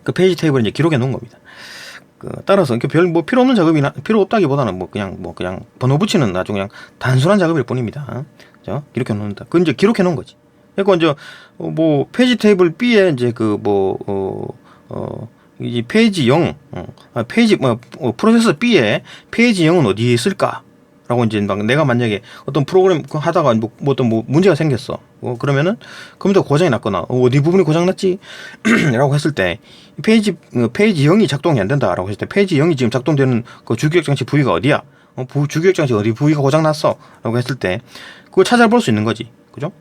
그 페이지 테이블에 이제 기록해 놓은 겁니다. 따라서 별 뭐 필요 없는 작업이나 필요 없다기보다는 그냥 번호 붙이는 아주 그냥 단순한 작업일 뿐입니다. 그죠? 기록해 놓는다. 그건 이제 기록해 놓은 거지. 그러니까 이제 뭐 페이지 테이블 B에 이제 이 페이지 0, 프로세서 B에 페이지 0은 어디에 있을까? 라고 이제 내가 만약에 어떤 프로그램 하다가 어떤 문제가 생겼어. 그러면은 컴퓨터 고장이 났거나 어디 부분이 고장 났지? 라고 했을 때 페이지 0이 작동이 안 된다 라고 했을 때 페이지 0이 지금 작동되는 그 주기억 장치 부위가 어디야? 주기억 장치 어디 부위가 고장 났어? 라고 했을 때 그걸 찾아볼 수 있는 거지. 그죠?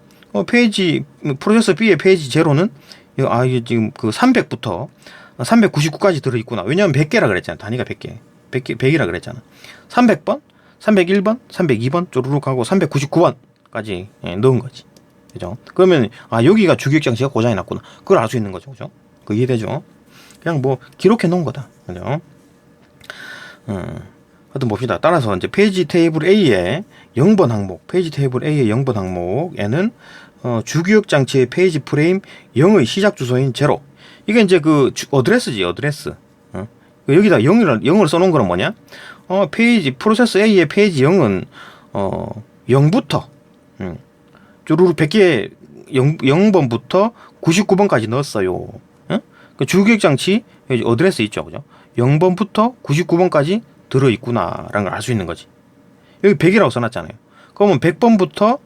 프로세서 B의 페이지 0는 이게 지금 300부터 399까지 들어있구나. 왜냐면 100개라 그랬잖아. 단위가 100개. 100이라 그랬잖아. 300번, 301번, 302번 쪼르륵 하고 399번까지 넣은 거지. 그죠? 그러면 여기가 주기억 장치가 고장이 났구나. 그걸 알 수 있는 거죠. 그죠? 그 이해되죠? 그냥 기록해 놓은 거다. 그죠? 하여튼 봅시다. 따라서 이제 페이지 테이블 A의 0번 항목, 페이지 테이블 A의 0번 항목에는 주기억 장치의 페이지 프레임 0의 시작 주소인 0. 이게 이제 어드레스지, 어드레스. 여기다 0을 써놓은 거는 뭐냐? 프로세스 A의 페이지 0은 0부터 쪼르르 100개 0번부터 99번까지 넣었어요. 그 주기억 장치 어드레스 있죠, 그죠? 0번부터 99번까지 들어있구나라는 걸 알 수 있는 거지. 여기 100이라고 써놨잖아요. 그러면 100번부터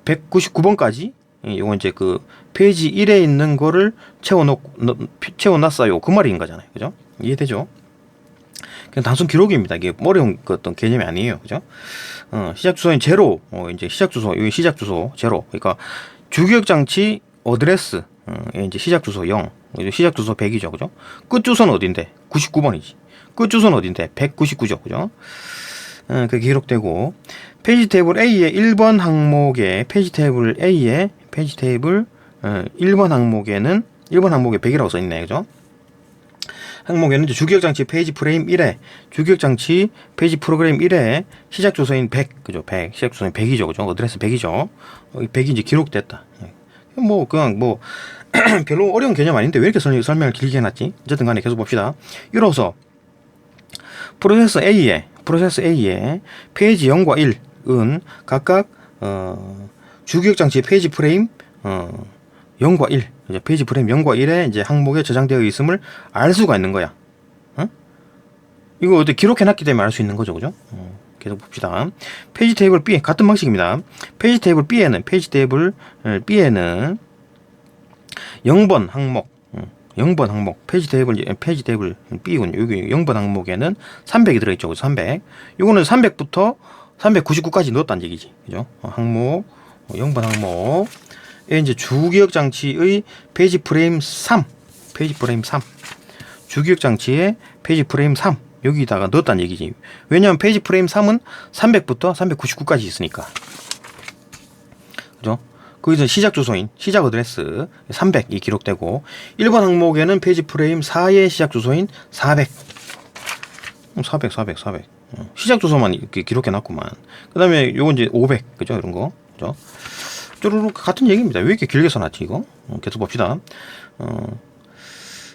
199번까지 이건 이제 페이지 1에 있는 거를 채워놨어요. 그 말인 거잖아요. 그죠? 이해되죠? 그냥 단순 기록입니다. 이게 어려운 어떤 개념이 아니에요. 그죠? 시작 주소인 0, 이제 시작 주소, 여기 시작 주소 0. 그러니까 주기억 장치 어드레스, 이제 시작 주소 0, 시작 주소 100이죠. 그죠? 끝 주소는 어딘데? 99번이지. 끝 주소는 어딘데? 199죠. 그죠? 그게 기록되고, 페이지 테이블 A의 1번 항목에, 페이지 테이블 1번 항목에는, 1번 항목에 100이라고 써있네. 그죠? 항목에는 주기억 장치 페이지 프레임 1에, 주기억 장치 페이지 프로그램 1에 시작 주소인 100, 그죠? 100, 시작 주소인 100이죠. 그죠? 어드레스 100이죠. 100이 이제 기록됐다. 별로 어려운 개념 아닌데 왜 이렇게 설명을 길게 해놨지? 어쨌든 간에 계속 봅시다. 이로써 프로세스 A의 페이지 0과 1은 각각 주기억 장치 페이지 프레임 0과 1, 이제 페이지 프레임 0과 1에 이제 항목에 저장되어 있음을 알 수가 있는 거야. 이거 어떻게 기록해놨기 때문에 알 수 있는 거죠, 그죠? 계속 봅시다. 페이지 테이블 B 같은 방식입니다. 페이지 테이블 B에는 0번 항목, 0번 항목, 페이지 테이블 B군요. 여기 0번 항목에는 300이 들어있죠. 300. 이거는 300부터 399까지 넣었다는 얘기지. 그죠? 항목, 0번 항목에 이제 주기억 장치의 페이지 프레임 3. 주기억 장치의 페이지 프레임 3. 여기다가 넣었다는 얘기지. 왜냐하면 페이지 프레임 3은 300부터 399까지 있으니까. 그죠? 거기서 시작 주소인, 시작 어드레스 300이 기록되고, 1번 항목에는 페이지 프레임 4의 시작 주소인 400. 400. 시작 주소만 이렇게 기록해놨구만. 그 다음에 요건 이제 500. 그죠? 이런 거. 그죠? 쪼르륵 같은 얘기입니다. 왜 이렇게 길게 써놨지, 이거? 계속 봅시다.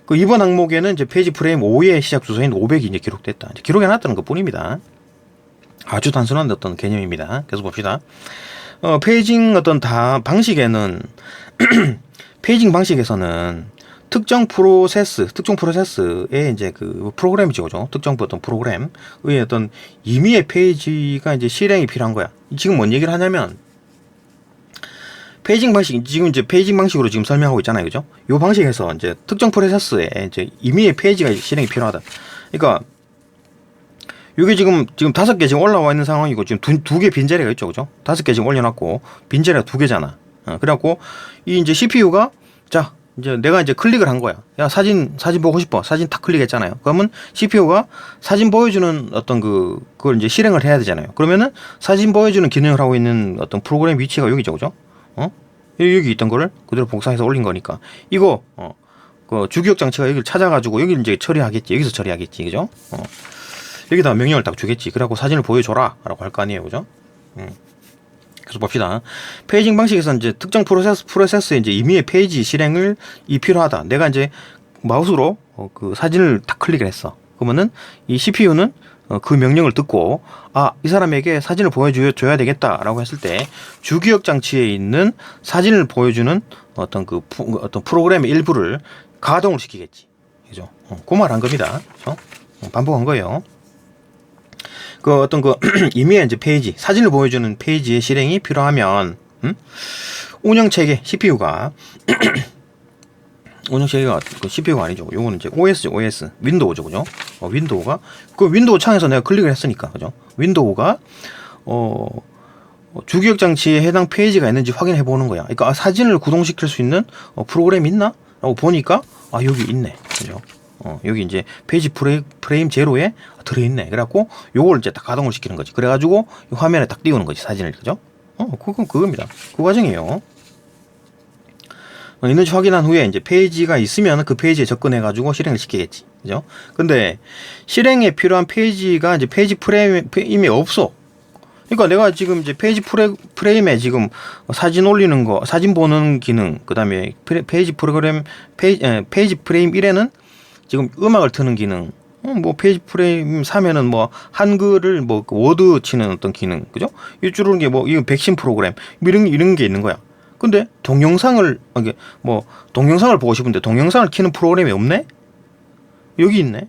2번 항목에는 이제 페이지 프레임 5의 시작 주소인 500이 이제 기록됐다. 이제 기록해놨다는 것 뿐입니다. 아주 단순한 어떤 개념입니다. 계속 봅시다. 페이징 어떤 다 방식에는 페이징 방식에서는 특정 프로세스의 이제 그 프로그램이죠, 그죠? 특정 어떤 프로그램의 어떤 임의의 페이지가 이제 실행이 필요한 거야. 지금 뭔 얘기를 하냐면 페이징 방식, 지금 이제 페이징 방식으로 지금 설명하고 있잖아요, 그죠? 요 방식에서 이제 특정 프로세스에 이제 임의의 페이지가 실행이 필요하다. 그러니까 이게 지금 5개 지금 올라와 있는 상황이고, 지금 두 개 빈자리가 있죠, 그죠? 5개 지금 올려놨고, 빈자리가 2개잖아. 그래갖고, 이 이제 CPU가, 자, 이제 내가 이제 클릭을 한 거야. 야, 사진 보고 싶어. 사진 탁 클릭했잖아요. 그러면 CPU가 사진 보여주는 어떤 그걸 이제 실행을 해야 되잖아요. 그러면은 사진 보여주는 기능을 하고 있는 어떤 프로그램 위치가 여기죠, 그죠? 여기 있던 거를 그대로 복사해서 올린 거니까. 이거, 그 주기억 장치가 여기를 찾아가지고 여기 이제 처리하겠지. 여기서 처리하겠지, 그죠? 여기다 명령을 딱 주겠지. 그래갖고 사진을 보여줘라 라고 할 거 아니에요, 그죠? 그래서 봅시다. 페이징 방식에서 이제 특정 프로세스에 이제 임의의 페이지 실행을 필요하다. 내가 이제 마우스로 그 사진을 딱 클릭을 했어. 그러면은 이 CPU는 그 명령을 듣고, 아, 이 사람에게 사진을 보여줘야 되겠다라고 했을 때 주기억 장치에 있는 사진을 보여주는 어떤 어떤 프로그램의 일부를 가동을 시키겠지. 그죠? 그 말 한 겁니다. 그죠? 반복한 거예요. 그 어떤 임의의 이제 페이지, 사진을 보여주는 페이지의 실행이 필요하면, 운영체계 CPU가 운영체계가 그 CPU가 아니죠. 요거는 이제 OS죠, OS. 윈도우죠, 그죠? 윈도우가 그 윈도우 창에서 내가 클릭을 했으니까, 그죠? 윈도우가 주기억 장치에 해당 페이지가 있는지 확인해 보는 거야. 그러니까 사진을 구동시킬 수 있는 프로그램이 있나? 라고 보니까 여기 있네, 그죠? 여기 이제 페이지 프레임 제로에 들어있네. 그래갖고 요걸 이제 딱 가동을 시키는 거지. 그래가지고 이 화면에 딱 띄우는 거지, 사진을, 그죠? 그겁니다. 그 과정이에요. 있는지 확인한 후에 이제 페이지가 있으면 그 페이지에 접근해가지고 실행을 시키겠지, 그죠? 근데 실행에 필요한 페이지가 이제 페이지 프레임이 없어. 그러니까 내가 지금 이제 페이지 프레임에 지금 사진 올리는 거, 사진 보는 기능, 그 다음에 페이지 프레임 1에는 지금 음악을 트는 기능, 뭐 페이지 프레임 3에는 뭐 한글을 뭐 워드 치는 어떤 기능, 그죠? 이쪽으로 게 뭐 이거 백신 프로그램 이런 게 있는 거야. 근데 동영상을 보고 싶은데 동영상을 키는 프로그램이 없네? 여기 있네,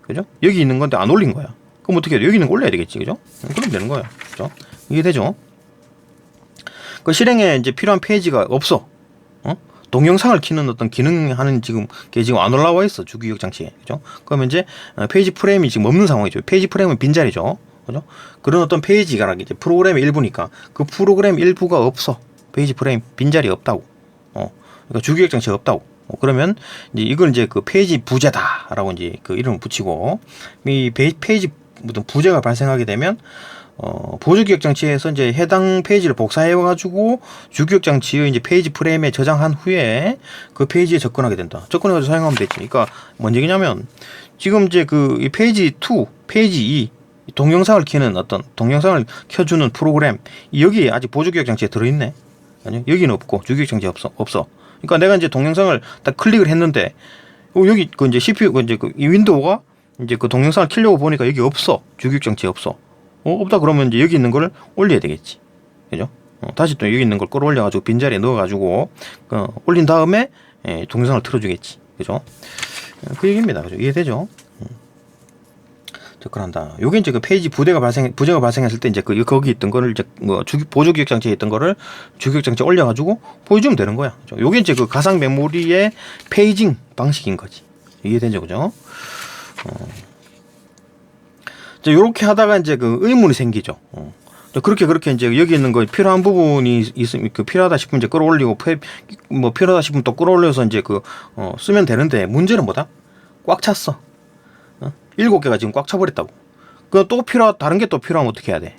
그죠? 여기 있는 건데 안 올린 거야. 그럼 어떻게 해야 돼? 여기 있는 거 올려야 되겠지, 그죠? 그럼 되는 거야, 그죠? 이게 되죠? 그 실행에 이제 필요한 페이지가 없어. 동영상을 키는 어떤 기능하는 지금 안 올라와 있어, 주기억 장치에, 그죠? 그러면 이제 페이지 프레임이 지금 없는 상황이죠. 페이지 프레임은 빈자리죠, 그죠? 그런 어떤 페이지가 이제 프로그램의 일부니까 그 프로그램 일부가 없어. 페이지 프레임 빈자리 없다고. 그러니까 주기억 장치가 없다고. 그러면 이제 이걸 이제 그 페이지 부재다라고 이제 그 이름을 붙이고, 이 페이지 어떤 부재가 발생하게 되면 보조기억 장치에서 이제 해당 페이지를 복사해가지고 주기억 장치의 이제 페이지 프레임에 저장한 후에 그 페이지에 접근하게 된다. 접근해가지고 사용하면 되지. 그러니까 뭔 얘기냐면 지금 이제 이 페이지 2, 페이지 2 동영상을 켜는 어떤 동영상을 켜주는 프로그램 여기 아직 보조기억 장치에 들어있네. 아니 여기는 없고 주기억 장치 없어. 그러니까 내가 이제 동영상을 딱 클릭을 했는데 여기 그 이제 CPU 이제 이 윈도우가 이제 그 동영상을 켜려고 보니까 여기 없어. 주기억 장치에 없어. 없다 그러면 이제 여기 있는 거를 올려야 되겠지, 그죠? 다시 또 여기 있는 걸 끌어올려가지고 빈자리에 넣어가지고 올린 다음에 동영상을 틀어주겠지, 그죠? 그 얘기입니다, 그죠? 이해되죠? 접근한다. 요게 이제 그 페이지 부재가 발생했을 때 이제 거기 있던 거를 이제 보조기억 장치에 있던 거를 주기억 장치에 올려가지고 보여주면 되는 거야, 그죠? 요게 이제 그 가상 메모리의 페이징 방식인 거지. 이해되죠, 그죠? 요렇게 하다가 이제 그 의문이 생기죠. 그렇게 이제 여기 있는 거 필요한 부분이 있으면 필요하다 싶으면 이제 끌어올리고 필요하다 싶으면 또 끌어올려서 이제 쓰면 되는데 문제는 뭐다? 꽉 찼어. 7개가 지금 꽉 차버렸다고. 또 다른 게 또 필요하면 어떻게 해야 돼?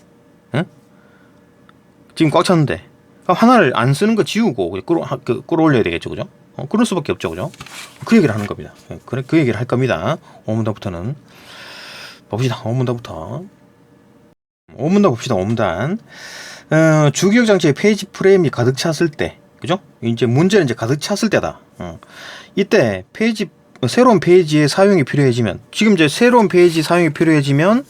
지금 꽉 찼는데 하나를 안 쓰는 거 지우고 끌어올려야 되겠죠, 그죠? 그럴 수밖에 없죠, 그죠? 그 얘기를 하는 겁니다. 그 얘기를 할 겁니다. 오문단부터는. 봅시다. 오문단부터. 오문단 봅시다. 오문단. 주기억 장치의 페이지 프레임이 가득 찼을 때, 그죠? 이제 문제는 이제 가득 찼을 때다. 이때 새로운 페이지의 사용이 필요해지면, 지금 이제 새로운 페이지 사용이 필요해지면,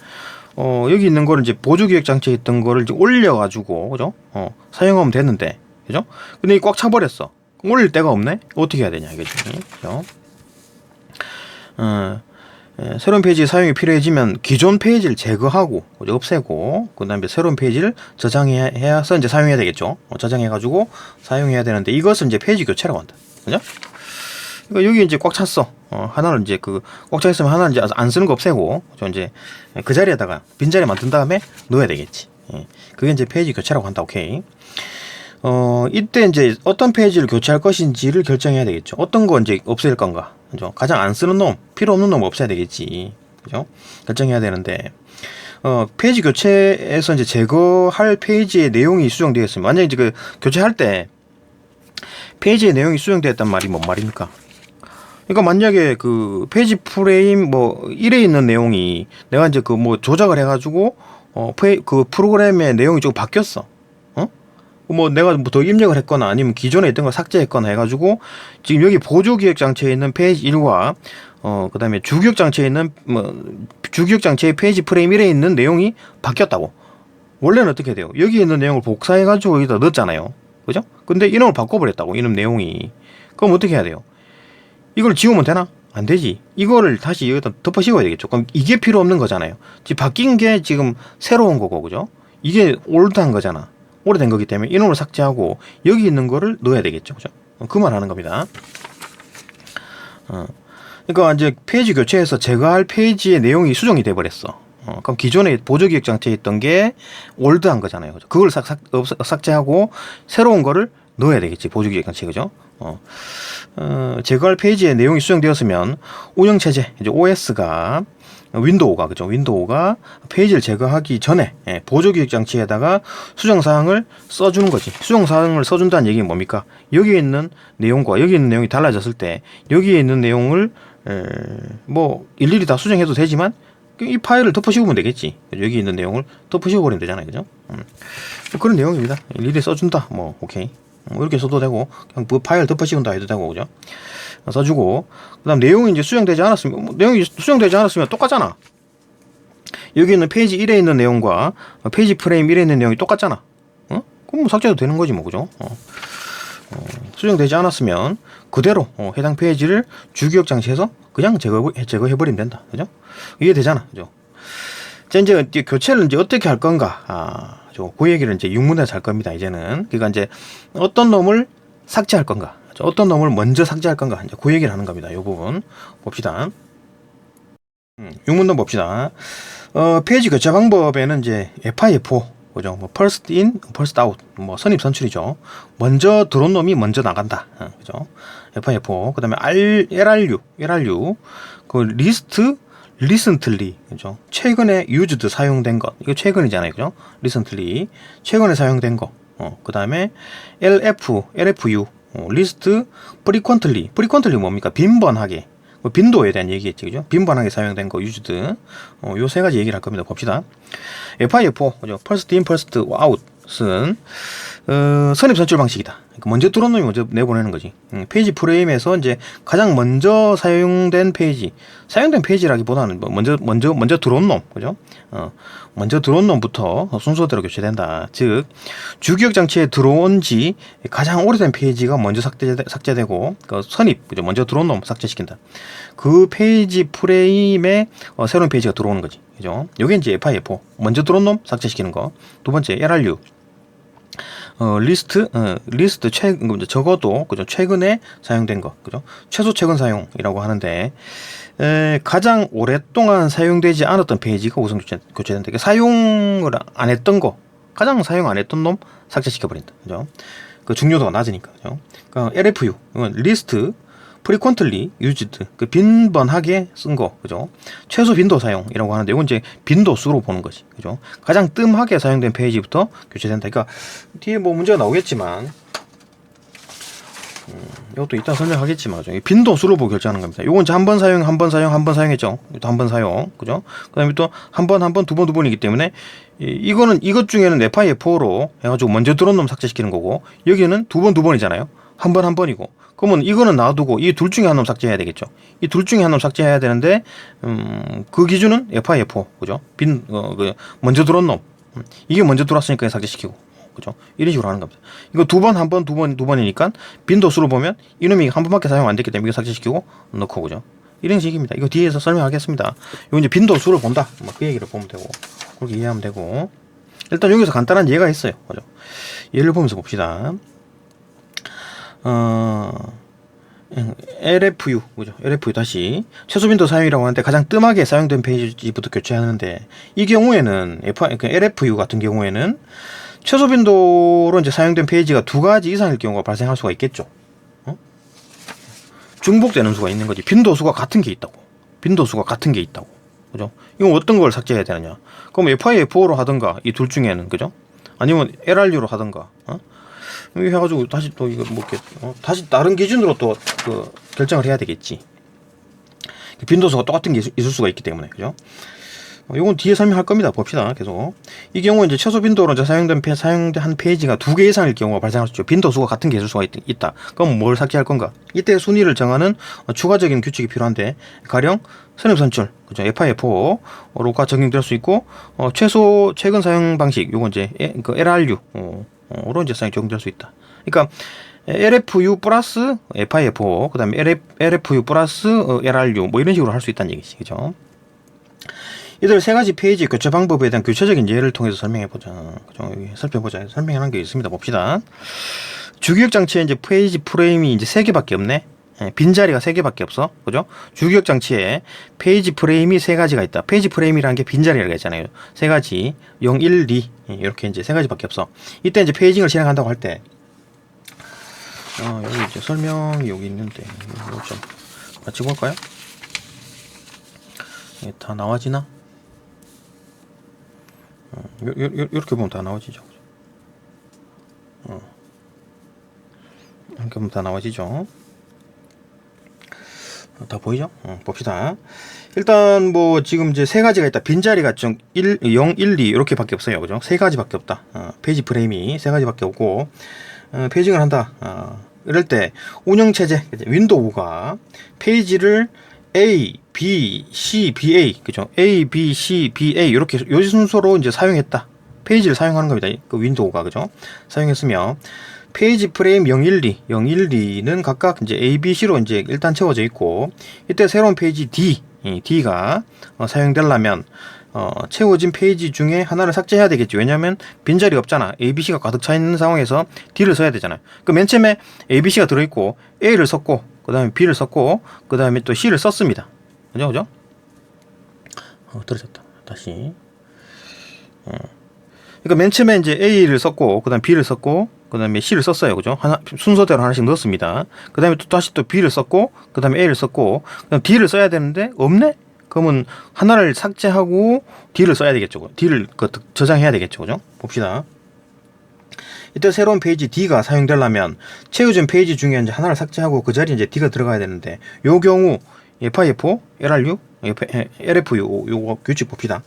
여기 있는 거를 이제 보조기획장치에 있던 거를 이제 올려가지고, 그죠? 사용하면 되는데, 그죠? 근데 이 꽉 차버렸어. 올릴 데가 없네? 어떻게 해야 되냐, 이거지. 그죠? 새로운 페이지 사용이 필요해지면 기존 페이지를 제거하고, 그죠? 없애고, 그 다음에 새로운 페이지를 저장해서 이제 사용해야 되겠죠? 저장해가지고 사용해야 되는데, 이것을 이제 페이지 교체라고 한다. 그죠? 그러니까 여기 이제 꽉 찼어. 하나를 이제 꽉 차 있으면 하나는 이제 안 쓰는 거 없애고, 저 이제 그 자리에다가 빈자리 만든 다음에 넣어야 되겠지. 그게 이제 페이지 교체라고 한다. 오케이. 이때 이제 어떤 페이지를 교체할 것인지를 결정해야 되겠죠. 어떤 거 이제 없앨 건가. 그죠? 가장 안 쓰는 놈, 필요 없는 놈 없애야 되겠지. 그죠? 결정해야 되는데, 페이지 교체에서 이제 제거할 페이지의 내용이 수정되어 있으면, 만약에 이제 교체할 때 페이지의 내용이 수정되었단 말이 뭔 말입니까? 그러니까 만약에 그 페이지 프레임 1에 있는 내용이 내가 이제 조작을 해가지고 그 프로그램의 내용이 좀 바뀌었어. 내가 더 입력을 했거나 아니면 기존에 있던 걸 삭제했거나 해가지고 지금 여기 보조기획장치에 있는 페이지 1과 그 다음에 주기획장치에 있는 주기획장치의 페이지 프레임 1에 있는 내용이 바뀌었다고. 원래는 어떻게 돼요? 여기 있는 내용을 복사해가지고 여기다 넣었잖아요. 그죠? 근데 이놈을 바꿔버렸다고. 이놈 내용이. 그럼 어떻게 해야 돼요? 이걸 지우면 되나? 안 되지. 이거를 다시 여기다 덮어 씌워야 되겠죠. 그럼 이게 필요 없는 거잖아요. 지금 바뀐 게 지금 새로운 거고, 그죠? 이게 올드한 거잖아. 오래된 거기 때문에 이놈을 삭제하고 여기 있는 거를 넣어야 되겠죠. 그죠? 그 말 하는 겁니다. 그러니까 이제 페이지 교체해서 제거할 페이지의 내용이 수정이 돼 버렸어. 그럼 기존에 보조기획장치에 있던 게 올드한 거잖아요. 그죠? 그걸 삭제하고 새로운 거를 넣어야 되겠지. 보조기획장치. 그죠? 제거할 페이지의 내용이 수정되었으면 운영체제, 이제 OS가 윈도우가, 그죠? 윈도우가 페이지를 제거하기 전에 보조기획장치에다가 수정사항을 써주는 거지. 수정사항을 써준다는 얘기는 뭡니까? 여기에 있는 내용과 여기 있는 내용이 달라졌을 때 여기에 있는 내용을 일일이 다 수정해도 되지만 이 파일을 덮어씌우면 되겠지. 여기 있는 내용을 덮어씌워버리면 되잖아요. 그죠? 그런 내용입니다. 일일이 써준다. 오케이. 이렇게 써도 되고, 그냥 파일 덮어씌운다 해도 되고, 그죠? 써주고, 그 다음 내용이 이제 수정되지 않았으면, 내용이 수정되지 않았으면 똑같잖아. 여기 있는 페이지 1에 있는 내용과 페이지 프레임 1에 있는 내용이 똑같잖아. 그럼 삭제도 되는 거지, 그죠? 수정되지 않았으면 그대로 해당 페이지를 주기획장치에서 그냥 제거해버리면 된다. 그죠? 이해되잖아. 그죠? 자, 이제 교체를 이제 어떻게 할 건가. 그 얘기를 이제 육문에서 할 겁니다, 이제는. 그러니까 이제 어떤 놈을 삭제할 건가. 어떤 놈을 먼저 삭제할 건가. 이제 그 얘기를 하는 겁니다. 이 부분. 봅시다. 육문도 봅시다. 페이지 교체 방법에는 이제 FIFO, 그죠? first in, first out. 선입 선출이죠. 먼저 들어온 놈이 먼저 나간다. 그죠? FIFO. 그 다음에 LRU. 그 리스트, recently, 그죠? 최근에 used 사용된 것. 이거 최근이잖아요. 그죠? recently. 최근에 사용된 거. 그 다음에 LFU. list frequently. frequently 뭡니까? 빈번하게. 빈도에 대한 얘기겠지. 그죠? 빈번하게 사용된 거, used. 요 세 가지 얘기를 할 겁니다. 봅시다. FIFO, 그죠? first in, first out은 선입 선출 방식이다. 그러니까 먼저 들어온 놈이 먼저 내보내는 거지. 페이지 프레임에서 이제 가장 먼저 사용된 페이지라기보다는 먼저 들어온 놈, 그죠? 먼저 들어온 놈부터 순서대로 교체된다. 즉, 주기억 장치에 들어온 지 가장 오래된 페이지가 먼저 삭제되고, 선입, 그죠? 먼저 들어온 놈 삭제시킨다. 그 페이지 프레임에 새로운 페이지가 들어오는 거지, 그죠? 요게 이제 FIFO, 먼저 들어온 놈 삭제시키는 거. 두 번째, LRU. 리스트 적어도, 그죠? 최근에 사용된 거, 그죠? 최소 최근 사용이라고 하는데, 가장 오랫동안 사용되지 않았던 페이지가 우선 교체된다. 그러니까 사용을 안 했던 거, 가장 사용 안 했던 놈 삭제시켜버린다. 그죠? 그 중요도가 낮으니까, 그죠? 그러니까 LFU, 이건 리스트, frequently used, 그 빈번하게 쓴 거, 그죠? 최소 빈도 사용이라고 하는데, 이건 이제 빈도수로 보는 거지, 그죠? 가장 뜸하게 사용된 페이지부터 교체된다. 그러니까 뒤에 문제가 나오겠지만, 이것도 이따 설명하겠지만, 빈도수로 보고 결정하는 겁니다. 이건 이제 한 번 사용했죠. 또 한 번 사용, 그죠? 그 다음에 또 한 번, 두 번이기 때문에, 이것 중에는 FIFO로 해가지고 먼저 들어온 놈 삭제시키는 거고, 여기는 두 번이잖아요. 한 번 한 번이고. 그러면 이거는 놔두고 이 둘 중에 한 놈 삭제해야 되겠죠. 이 둘 중에 한 놈 삭제해야 되는데 그 기준은 FI/FO 그죠? 먼저 들어온 놈 이게 먼저 들어왔으니까 삭제시키고 그죠? 이런 식으로 하는 겁니다. 이거 두 번 한 번 두 번이니까 빈도수로 보면 이놈이 한 번밖에 사용 안 됐기 때문에 이거 삭제시키고 넣고 그죠? 이런 식입니다. 이거 뒤에서 설명하겠습니다. 이거 이제 빈도수를 본다. 그 얘기를 보면 되고 그렇게 이해하면 되고 일단 여기서 간단한 예가 있어요. 그죠? 예를 보면서 봅시다. LFU 그죠? LFU 다시 최소 빈도 사용이라고 하는데 가장 뜸하게 사용된 페이지부터 교체하는데 이 경우에는 LFU 같은 경우에는 최소 빈도로 이제 사용된 페이지가 두 가지 이상일 경우가 발생할 수가 있겠죠. 중복되는 수가 있는 거지. 빈도수가 같은 게 있다고. 그죠? 이건 어떤 걸 삭제해야 되느냐? 그럼 FI/FO로 하든가 이 둘 중에는 그죠? 아니면 LRU로 하든가. 이렇게 해가지고 다시 또 이거 뭐 다시 다른 기준으로 또 그 결정을 해야 되겠지. 빈도수가 똑같은 게 있을 수가 있기 때문에 그죠? 이건 뒤에 설명할 겁니다. 봅시다. 계속. 이 경우 이제 최소 빈도로 이제 사용한 페이지가 두 개 이상일 경우가 발생할 수 있죠. 빈도수가 같은 게 있을 수가 있다. 그럼 뭘 삭제할 건가? 이때 순위를 정하는 추가적인 규칙이 필요한데, 가령 선입선출, 그죠? FI/FO로가 적용될 수 있고, 최근 사용 방식, 요건 이제 그 LRU로 이제 적용될 수 있다. 그러니까 LFU 플러스 FI/FO, 그 다음에 LFU 플러스 LRU, 뭐 이런 식으로 할 수 있다는 얘기지. 그죠? 이들 세 가지 페이지 교체 방법에 대한 구체적인 예를 통해서 설명해보자. 그죠? 여기 살펴보자. 설명하는 게 있습니다. 봅시다. 주기억 장치에 이제 페이지 프레임이 이제 3개밖에 없네. 빈자리가 3개밖에 없어. 그죠? 주기억 장치에 페이지 프레임이 3가지가 있다. 페이지 프레임이라는 게 빈자리라고 했잖아요. 3가지. 0, 1, 2. 이렇게 이제 3가지밖에 없어. 이때 이제 페이징을 진행한다고 할 때, 여기 이제 설명이 여기 있는데, 이거 좀 같이 볼까요? 이게 다 나와지나? 이렇게 보면 다 나와지죠. 이렇게 보면 다 나와지죠. 다 보이죠? 봅시다. 일단 뭐 지금 이제 3가지가 있다. 빈자리가 좀 0, 1, 2 이렇게 밖에 없어요. 그죠? 3가지밖에 없다. 페이지 프레임이 3가지밖에 없고 페이징을 한다. 이럴 때 운영체제 윈도우가 페이지를 A, B, C, BA 그죠? A, B, C, BA 이렇게 요 순서로 이제 사용했다. 페이지를 사용하는 겁니다. 그 윈도우가 그죠? 사용했으면 페이지 프레임 012, 012는 각각 이제 A, B, C로 이제 일단 채워져 있고 이때 새로운 페이지 D, D가 사용되려면 채워진 페이지 중에 하나를 삭제해야 되겠지. 왜냐하면 빈자리가 없잖아. A, B, C가 가득 차 있는 상황에서 D를 써야 되잖아요. 그 맨 처음에 A, B, C가 들어있고 A를 썼고 그 다음에 B를 썼고 그 다음에 또 C를 썼습니다. 그죠? 떨어졌다. 다시. 그러니까 맨 처음에 이제 A를 썼고 그 다음에 B를 썼고 그 다음에 C를 썼어요. 그죠? 순서대로 하나씩 넣었습니다. 그 다음에 또 다시 또 B를 썼고 그 다음에 A를 썼고 그 다음에 D를 써야 되는데 없네? 그러면 하나를 삭제하고 D를 써야 되겠죠. D를 저장해야 되겠죠. 그죠? 봅시다. 이때 새로운 페이지 D가 사용되려면 채워진 페이지 중에 이제 하나를 삭제하고 그 자리에 이제 D가 들어가야 되는데 요 경우 FI/FO, LRU, LFU 요거 규칙 봅시다.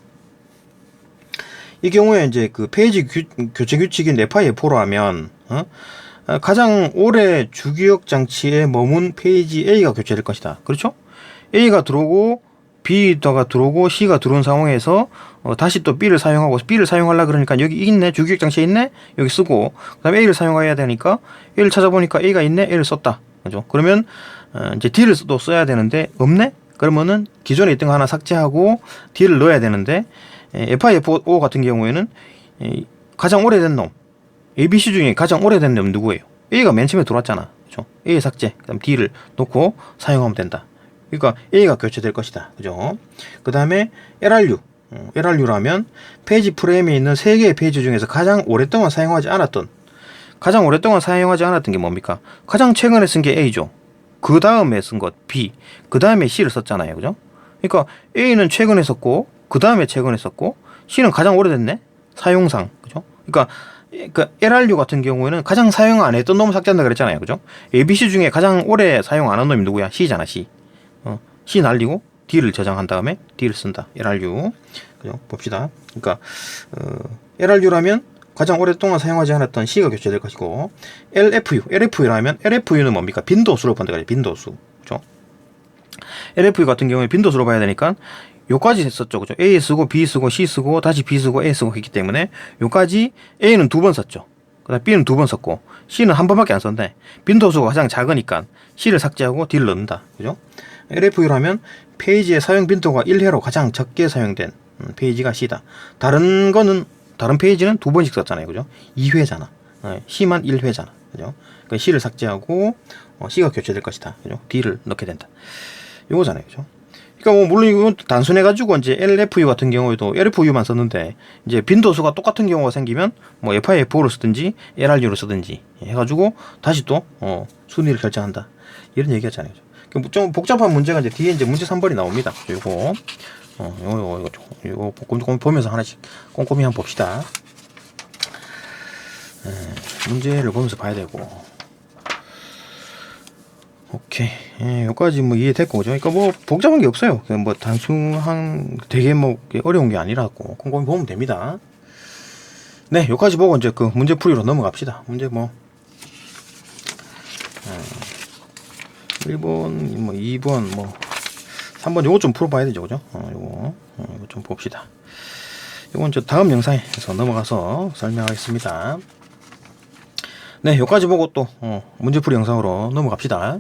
이 경우에 이제 그 페이지 교체 규칙인 FI/FO로 하면 가장 오래 주기억 장치에 머문 페이지 A가 교체될 것이다. 그렇죠? A가 들어오고 B가 들어오고 C가 들어온 상황에서 다시 또 B를 사용하고 B를 사용하려 그러니까 여기 있네. 주기억 장치에 있네. 여기 쓰고 그다음에 A를 사용해야 되니까 A를 찾아보니까 A가 있네. A를 썼다. 그죠? 그러면 이제 D를 또 써야 되는데 없네. 그러면은 기존에 있던 거 하나 삭제하고 D를 넣어야 되는데 FI/FO 같은 경우에는 가장 오래된 놈 ABC 중에 가장 오래된 놈 누구예요? A가 맨 처음에 들어왔잖아. 그죠? A 삭제. 그다음 D를 놓고 사용하면 된다. 그러니까 A가 교체될 것이다. 그죠? 그 다음에 LRU. LRU라면 페이지 프레임에 있는 3개의 페이지 중에서 가장 오랫동안 사용하지 않았던 게 뭡니까? 가장 최근에 쓴 게 A죠. 그 다음에 쓴 것 B. 그 다음에 C를 썼잖아요. 그죠? 그러니까 A는 최근에 썼고 그 다음에 최근에 썼고 C는 가장 오래됐네. 사용상. 그죠? 그러니까 LRU 같은 경우에는 가장 사용 안 했던 놈을 삭제한다 그랬잖아요. 그죠? ABC 중에 가장 오래 사용 안 한 놈이 누구야? C잖아. C. C 날리고 D를 저장한 다음에 D를 쓴다. LRU. 그죠? 봅시다. 그러니까 LRU라면 가장 오랫동안 사용하지 않았던 C가 교체될 것이고, LFU라면 LFU는 뭡니까? 빈도수로 본다 그래. 빈도수. 그죠? LFU 같은 경우에 빈도수로 봐야 되니까 요까지 했었죠. 그죠? A 쓰고 B 쓰고 C 쓰고 다시 B 쓰고 A 쓰고 했기 때문에 요까지 A는 2번 썼죠. 그다음 B는 2번 썼고 C는 한 번밖에 안 썼는데 빈도수가 가장 작으니까 C를 삭제하고 D를 넣는다. 그죠? LFU라면 페이지의 사용 빈도가 1회로 가장 적게 사용된 페이지가 C다. 다른 페이지는 2번씩 썼잖아요. 그죠? 2회잖아. C만 1회잖아. 그죠? 그러니까 C를 삭제하고 C가 교체될 것이다. 그죠? D를 넣게 된다. 요거잖아요. 그죠? 그러니까 뭐 물론 이건 단순해가지고 이제 LFU 같은 경우에도 LFU만 썼는데 이제 빈도수가 똑같은 경우가 생기면 뭐 FIFO를 쓰든지 LRU를 쓰든지 해가지고 다시 또 순위를 결정한다. 이런 얘기였잖아요. 좀 복잡한 문제가 이제 뒤에 이제 문제 3번이 나옵니다. 요거 꼼꼼히 보면서 하나씩 꼼꼼히 한번 봅시다. 문제를 보면서 봐야 되고. 오케이. 여기까지 뭐 이해됐고, 그죠? 그러니까 뭐 복잡한 게 없어요. 그냥 뭐 단순한, 되게 뭐 어려운 게 아니라고 꼼꼼히 보면 됩니다. 네, 여기까지 보고 이제 그 문제 풀이로 넘어갑시다. 문제 뭐 1번, 뭐 2번, 뭐 3번 요거 좀 풀어봐야 되죠, 그죠? 요거 좀 봅시다. 요건 저 다음 영상에서 넘어가서 설명하겠습니다. 네, 여기까지 보고 또 문제풀이 영상으로 넘어갑시다.